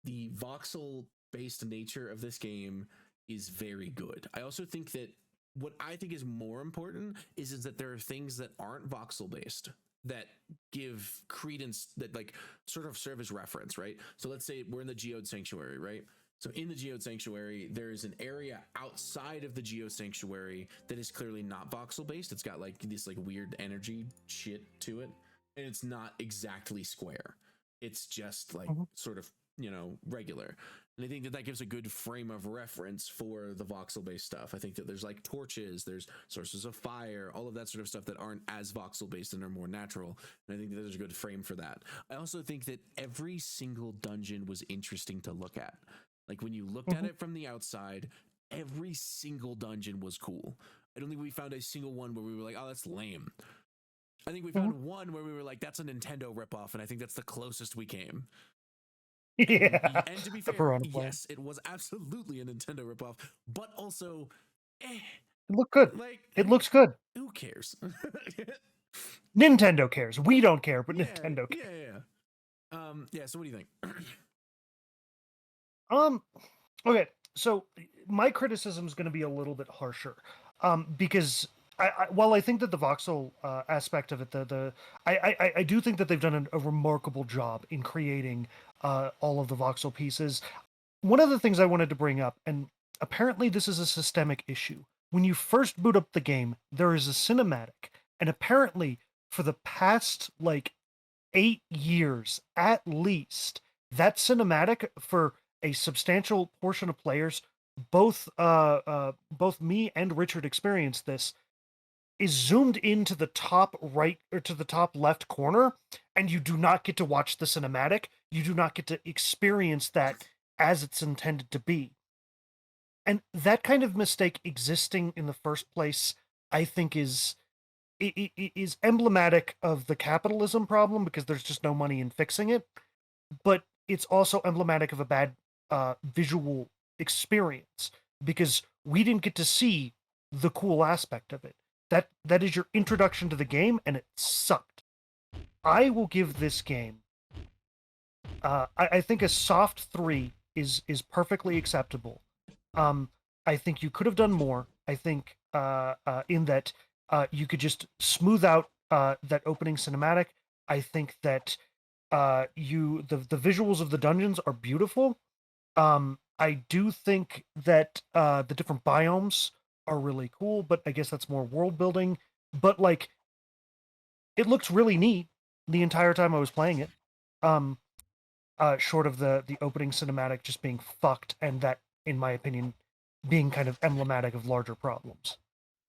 Speaker 5: the voxel based nature of this game is very good. I also think that what I think is more important is that there are things that aren't voxel based that give credence, that like sort of serve as reference, right? So let's say we're in the Geode Sanctuary, right? So in the Geode Sanctuary, there is an area outside of the Geode Sanctuary that is clearly not voxel based. It's got like this like weird energy shit to it, and it's not exactly square. It's just like sort of, regular. And I think that gives a good frame of reference for the voxel based stuff. I think that there's like torches, there's sources of fire, all of that sort of stuff that aren't as voxel based and are more natural. And I think that there's a good frame for that. I also think that every single dungeon was interesting to look at. Like when you looked at it from the outside, every single dungeon was cool. I don't think we found a single one where we were like, oh, that's lame. I think we found one where we were like, that's a Nintendo ripoff, and I think that's the closest we came.
Speaker 2: Yeah.
Speaker 5: And to be fair, yes, it was absolutely a Nintendo ripoff, but also,
Speaker 2: it looked good.
Speaker 5: Like,
Speaker 2: it looks good.
Speaker 5: Who cares?
Speaker 2: Nintendo cares. We don't care, but Nintendo cares.
Speaker 5: Yeah. So what do you think?
Speaker 2: Okay. So my criticism is going to be a little bit harsher, because while I think that the voxel aspect of it, I do think that they've done a remarkable job in creating all of the voxel pieces. One of the things I wanted to bring up, and apparently this is a systemic issue. When you first boot up the game, there is a cinematic, and apparently for the past like 8 years at least, that cinematic for a substantial portion of players, both me and Richard experienced this, is zoomed into the top right or to the top left corner, and you do not get to watch the cinematic. You do not get to experience that as it's intended to be. And that kind of mistake existing in the first place, I think is emblematic of the capitalism problem, because there's just no money in fixing it. But it's also emblematic of a bad visual experience, because we didn't get to see the cool aspect of it. That is your introduction to the game, and it sucked. I will give this game, I think a soft 3 is perfectly acceptable. I think you could have done more. I think in that you could just smooth out that opening cinematic. I think that the visuals of the dungeons are beautiful. I do think that the different biomes are really cool, but I guess that's more world building. But like, it looks really neat the entire time I was playing it. Short of the opening cinematic just being fucked, and that, in my opinion, being kind of emblematic of larger problems.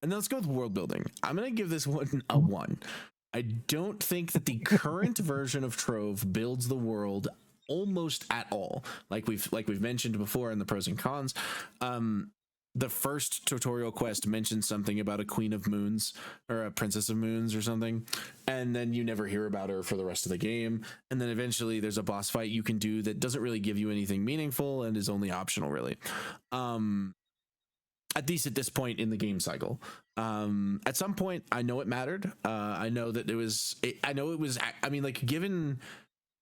Speaker 5: And then let's go with world building. I'm gonna give this one a 1. I don't think that the current version of Trove builds the world almost at all. Like we've mentioned before in the pros and cons. The first tutorial quest mentions something about a queen of moons or a princess of moons or something, and then you never hear about her for the rest of the game. And then eventually there's a boss fight you can do that doesn't really give you anything meaningful and is only optional, really. at least at this point in the game cycle. At some point, I know it mattered. I know that it was. I know it was. I mean, like given,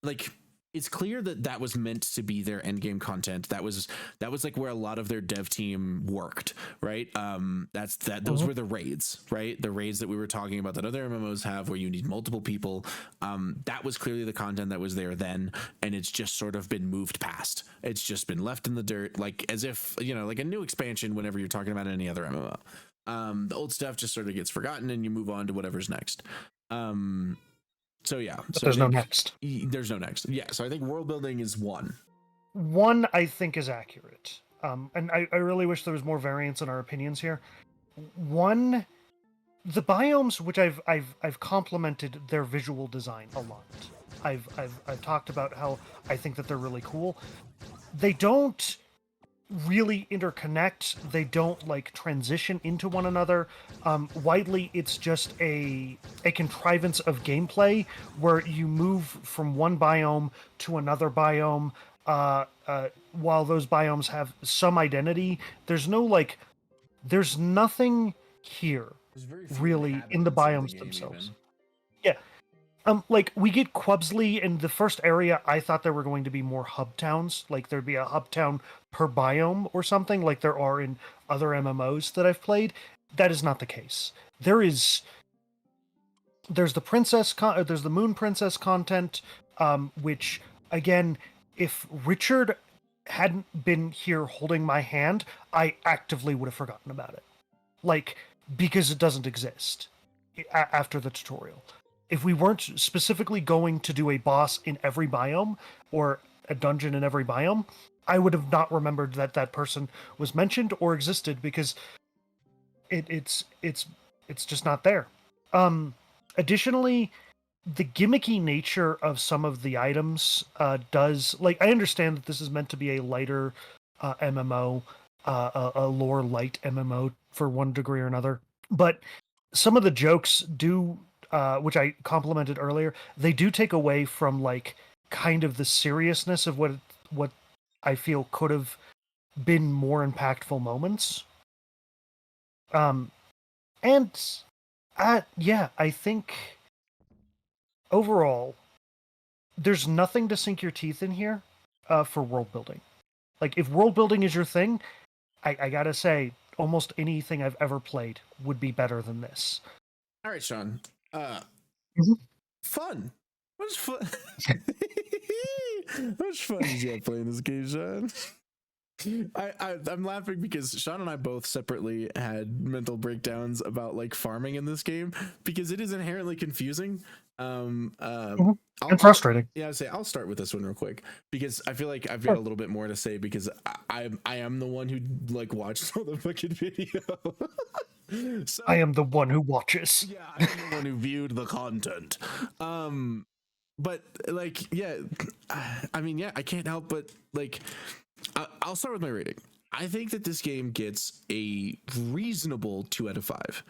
Speaker 5: like it's clear that that was meant to be their end game content. That was like where a lot of their dev team worked, right? Those were the raids, right? The raids that we were talking about that other MMOs have, where you need multiple people. That was clearly the content that was there then, and it's just sort of been moved past. It's just been left in the dirt, like as if like a new expansion. Whenever you're talking about any other MMO, the old stuff just sort of gets forgotten, and you move on to whatever's next. So yeah,
Speaker 2: But
Speaker 5: so
Speaker 2: there's no next.
Speaker 5: There's no next. Yeah, so I think world building is one.
Speaker 2: One, I think, is accurate. And I really wish there was more variance in our opinions here. One, the biomes, which I've complimented their visual design a lot. I've talked about how I think that they're really cool. They don't really interconnect. They don't like transition into one another. Widely, it's just a contrivance of gameplay where you move from one biome to another biome. While those biomes have some identity, there's nothing here really in the biomes themselves. Yeah. Like we get Quubsley in the first area. I thought there were going to be more hub towns, like there'd be a hub town per biome or something, like there are in other MMOs that I've played. That is not the case. There's the Moon Princess content, which again, if Richard hadn't been here holding my hand, I actively would have forgotten about it, like because it doesn't exist after the tutorial. If we weren't specifically going to do a boss in every biome or a dungeon in every biome, I would have not remembered that that person was mentioned or existed because it's just not there. Additionally, the gimmicky nature of some of the items does, like, I understand that this is meant to be a lighter MMO, a lore light MMO for one degree or another, but some of the jokes do, which I complimented earlier, they do take away from like kind of the seriousness of what I feel could have been more impactful moments. And yeah, I think overall, there's nothing to sink your teeth in here for world building. Like, if world building is your thing, I gotta say, almost anything I've ever played would be better than this.
Speaker 5: All right, Shawn. Fun. What was fun? How much fun did you have playing this game, Shawn? I'm laughing because Shawn and I both separately had mental breakdowns about like farming in this game because it is inherently confusing. And
Speaker 2: frustrating.
Speaker 5: I'll start with this one real quick because I feel like I've got a little bit more to say because I am the one who like watched all the fucking video. So,
Speaker 2: I am the one who watches.
Speaker 5: Yeah, I'm the one who viewed the content. But like, yeah, I mean, yeah, I can't help but like, I'll start with my rating. I think that this game gets a reasonable 2 out of 5.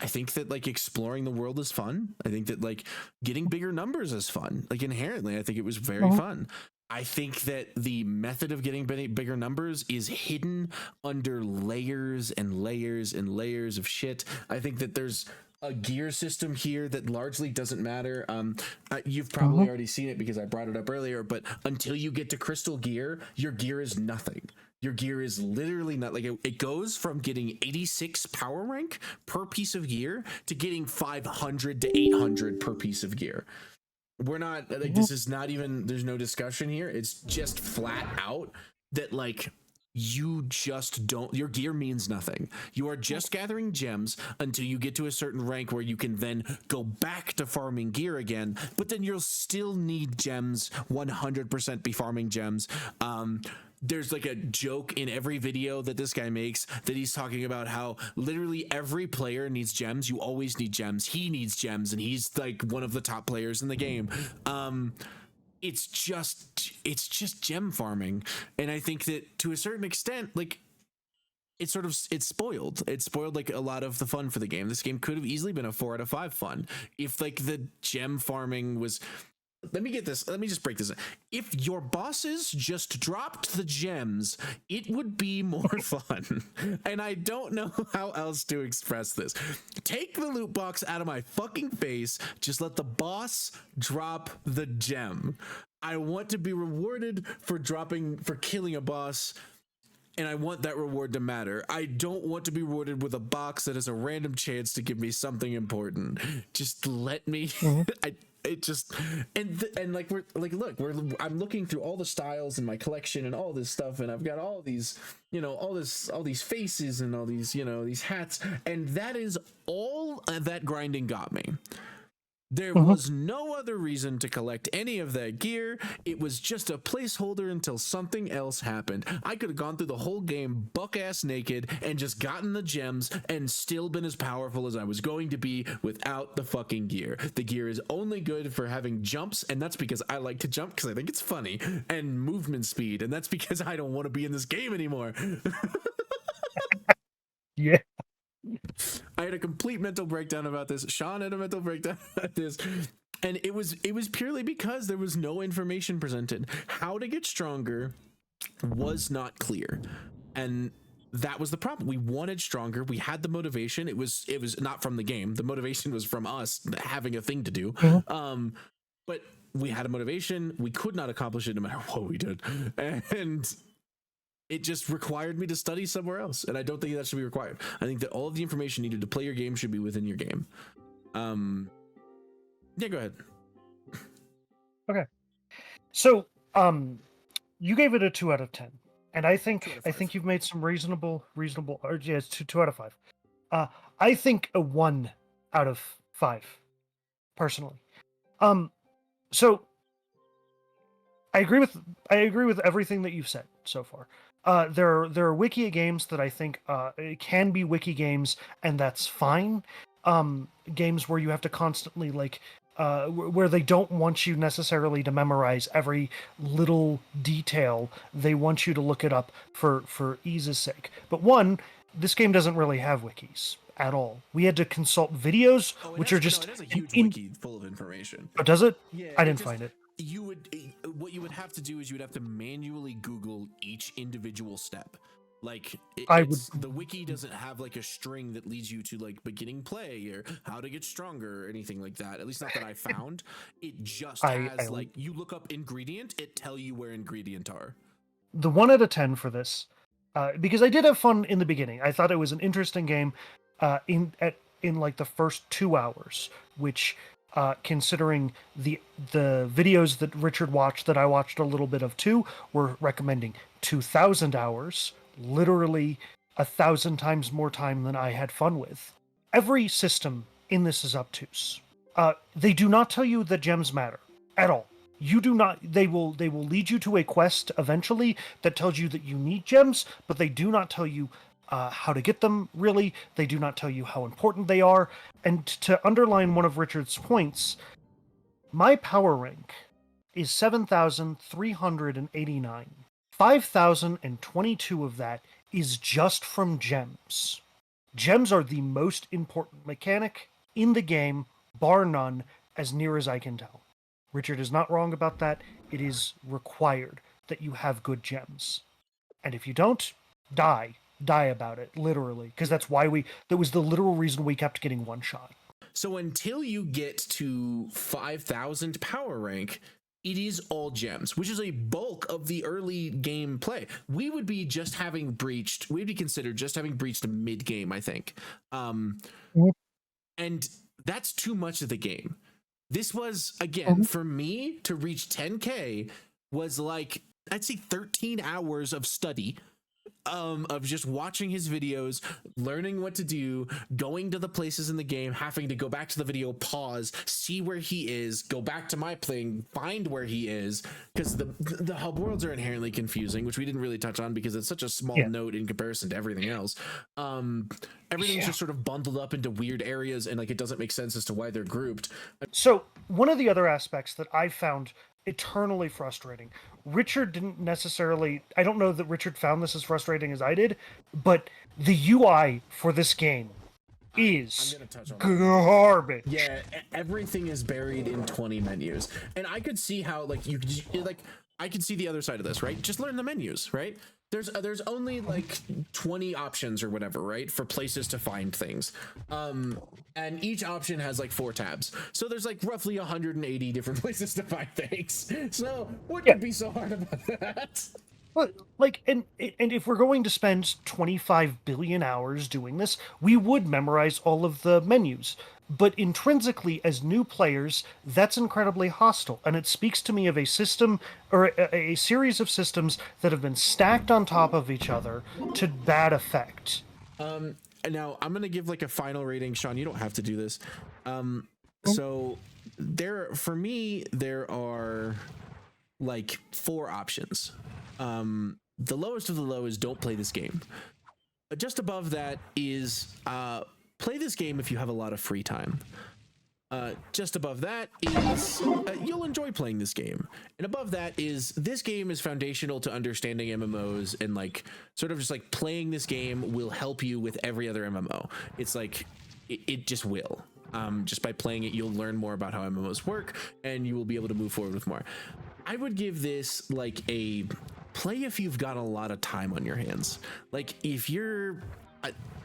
Speaker 5: I think that like exploring the world is fun. I think that like getting bigger numbers is fun. Like inherently, I think it was very fun. I think that the method of getting bigger numbers is hidden under layers and layers and layers of shit. I think that there's a gear system here that largely doesn't matter. You've probably already seen it because I brought it up earlier, but until you get to crystal gear, your gear is nothing. Your gear is literally not like it goes from getting 86 power rank per piece of gear to getting 500 to 800 per piece of gear. We're not like, this is not even, there's no discussion here. It's just flat out that like, you just don't, your gear means nothing. You are just gathering gems until you get to a certain rank where you can then go back to farming gear again, but then you'll still need gems, 100% be farming gems. There's like a joke in every video that this guy makes that he's talking about how literally every player needs gems. You always need gems. He needs gems, and he's like one of the top players in the game. It's just gem farming, and I think that to a certain extent, like it's spoiled. It's spoiled like a lot of the fun for the game. This game could have easily been a 4 out of 5 fun if like the gem farming was let me get this. Let me just break this. If your bosses just dropped the gems, it would be more fun. And I don't know how else to express this. Take the loot box out of my fucking face. Just let the boss drop the gem. I want to be rewarded for killing a boss. And I want that reward to matter. I don't want to be rewarded with a box that has a random chance to give me something important. Just let me. I'm looking through all the styles in my collection and all this stuff, and I've got all these, all these faces and all these, these hats, and that is all that grinding got me. There was no other reason to collect any of that gear. It was just a placeholder until something else happened. I could have gone through the whole game buck-ass naked and just gotten the gems and still been as powerful as I was going to be without the fucking gear. The gear is only good for having jumps, and that's because I like to jump because I think it's funny, and movement speed, and that's because I don't want to be in this game anymore.
Speaker 2: Yeah.
Speaker 5: I had a complete mental breakdown about this. Shawn had a mental breakdown about this. And it was purely because there was no information presented. How to get stronger was not clear. And that was the problem. We wanted stronger. We had the motivation. It was not from the game. The motivation was from us having a thing to do. But we had a motivation. We could not accomplish it no matter what we did. And it just required me to study somewhere else, and I don't think that should be required. I think that all of the information needed to play your game should be within your game. Yeah, go ahead.
Speaker 2: Okay. So, you gave it a 2 out of 10, and I think you've made some reasonable. Or yeah, it's 2 out of 5. I think a 1 out of 5, personally. So I agree with everything that you've said so far. There are wiki games that I think can be wiki games, and that's fine. Games where you have to constantly where they don't want you necessarily to memorize every little detail. They want you to look it up for ease's sake. But this game doesn't really have wikis at all. We had to consult videos, which are just
Speaker 5: it has a huge wiki full of information.
Speaker 2: Oh, does it?
Speaker 5: Yeah,
Speaker 2: I didn't find it.
Speaker 5: What you would have to do is you would have to manually Google each individual step. The wiki doesn't have like a string that leads you to like beginning play or how to get stronger or anything like that. At least not that I found. It just has you look up ingredient, it tell you where ingredient are.
Speaker 2: The 1 out of 10 for this, because I did have fun in the beginning. I thought it was an interesting game. In like the first 2 hours, which. Considering the videos that Richard watched, that I watched a little bit of too, were recommending 2,000 hours, literally 1,000 times more time than I had fun with. Every system in this is obtuse. They do not tell you that gems matter at all. You do not. They will lead you to a quest eventually that tells you that you need gems, but they do not tell you how to get them, really. They do not tell you how important they are. And to underline one of Richard's points, my power rank is 7,389. 5,022 of that is just from gems. Gems are the most important mechanic in the game, bar none, as near as I can tell. Richard is not wrong about that. It is required that you have good gems. And if you don't, die about it, literally, because that was the literal reason we kept getting one shot.
Speaker 5: So until you get to 5,000 power rank, it is all gems, which is a bulk of the early game play. We would be considered just having breached mid game, I think. And that's too much of the game. This was, again, for me to reach 10K was like, I'd say 13 hours of study. Of just watching his videos, learning what to do, going to the places in the game, having to go back to the video, pause, see where he is, go back to my playing, find where he is, because the hub worlds are inherently confusing, which we didn't really touch on because it's such a small note in comparison to everything else. Everything's just sort of bundled up into weird areas, and like it doesn't make sense as to why they're grouped.
Speaker 2: So one of the other aspects that I found eternally frustrating. Richard didn't necessarily, I don't know that Richard found this as frustrating as I did, but the UI for this game is
Speaker 4: gonna touch on that.
Speaker 2: garbage.
Speaker 4: Yeah, everything is buried in 20 menus, and I could see how like you could like I could see the other side of this, right? Just learn the menus, right? There's only like 20 options or whatever, right, for places to find things, and each option has like 4 tabs, so there's like roughly 180 different places to find things. So what could be so hard about that?
Speaker 2: But like, and if we're going to spend 25 billion hours doing this, we would memorize all of the menus. But intrinsically, as new players, that's incredibly hostile, and it speaks to me of a system or a series of systems that have been stacked on top of each other to bad effect.
Speaker 5: And now I'm gonna give like a final rating, Sean. You don't have to do this. So for me, there are like 4 options. The lowest of the low is don't play this game. Just above that is play this game if you have a lot of free time. Just above that is you'll enjoy playing this game. And above that is this game is foundational to understanding MMOs, and like sort of just like playing this game will help you with every other MMO. It's like it just will. Just by playing it, you'll learn more about how MMOs work, and you will be able to move forward with more. I would give this like a play if you've got a lot of time on your hands. Like if you're,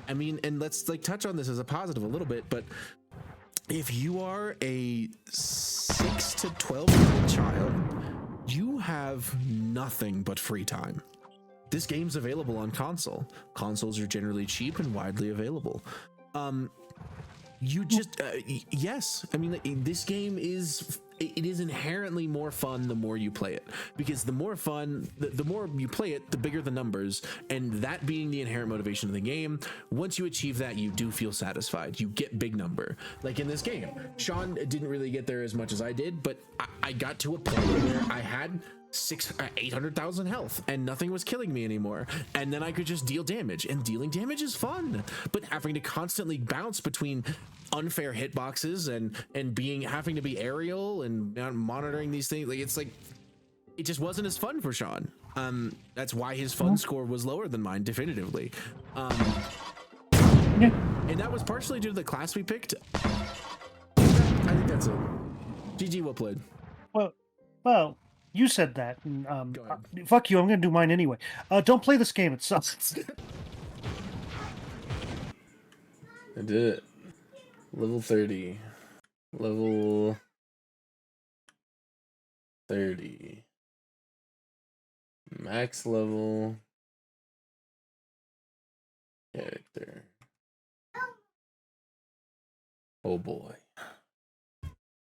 Speaker 5: I mean, and let's like touch on this as a positive a little bit, but if you are a 6 to 12-year-old child, you have nothing but free time. This game's available on console. Consoles are generally cheap and widely available. You just yes, I mean this game is inherently more fun the more you play it, because the more fun the more you play it, the bigger the numbers, and that being the inherent motivation of the game. Once you achieve that, you do feel satisfied. You get big number, like in this game. Sean didn't really get there as much as I did, but I got to a point where I had 800,000 health and nothing was killing me anymore, and then I could just deal damage, and dealing damage is fun. But having to constantly bounce between unfair hitboxes and having to be aerial and monitoring these things, like it just wasn't as fun for Sean. That's why his fun score was lower than mine, definitively. And that was partially due to the class we picked. I think that's it. GG, well played.
Speaker 2: Well, you said that. And,
Speaker 5: Go ahead.
Speaker 2: fuck you. I'm going to do mine anyway. Don't play this game. It sucks.
Speaker 1: I did it. Level 30. Level 30. Max level. Character. Oh boy.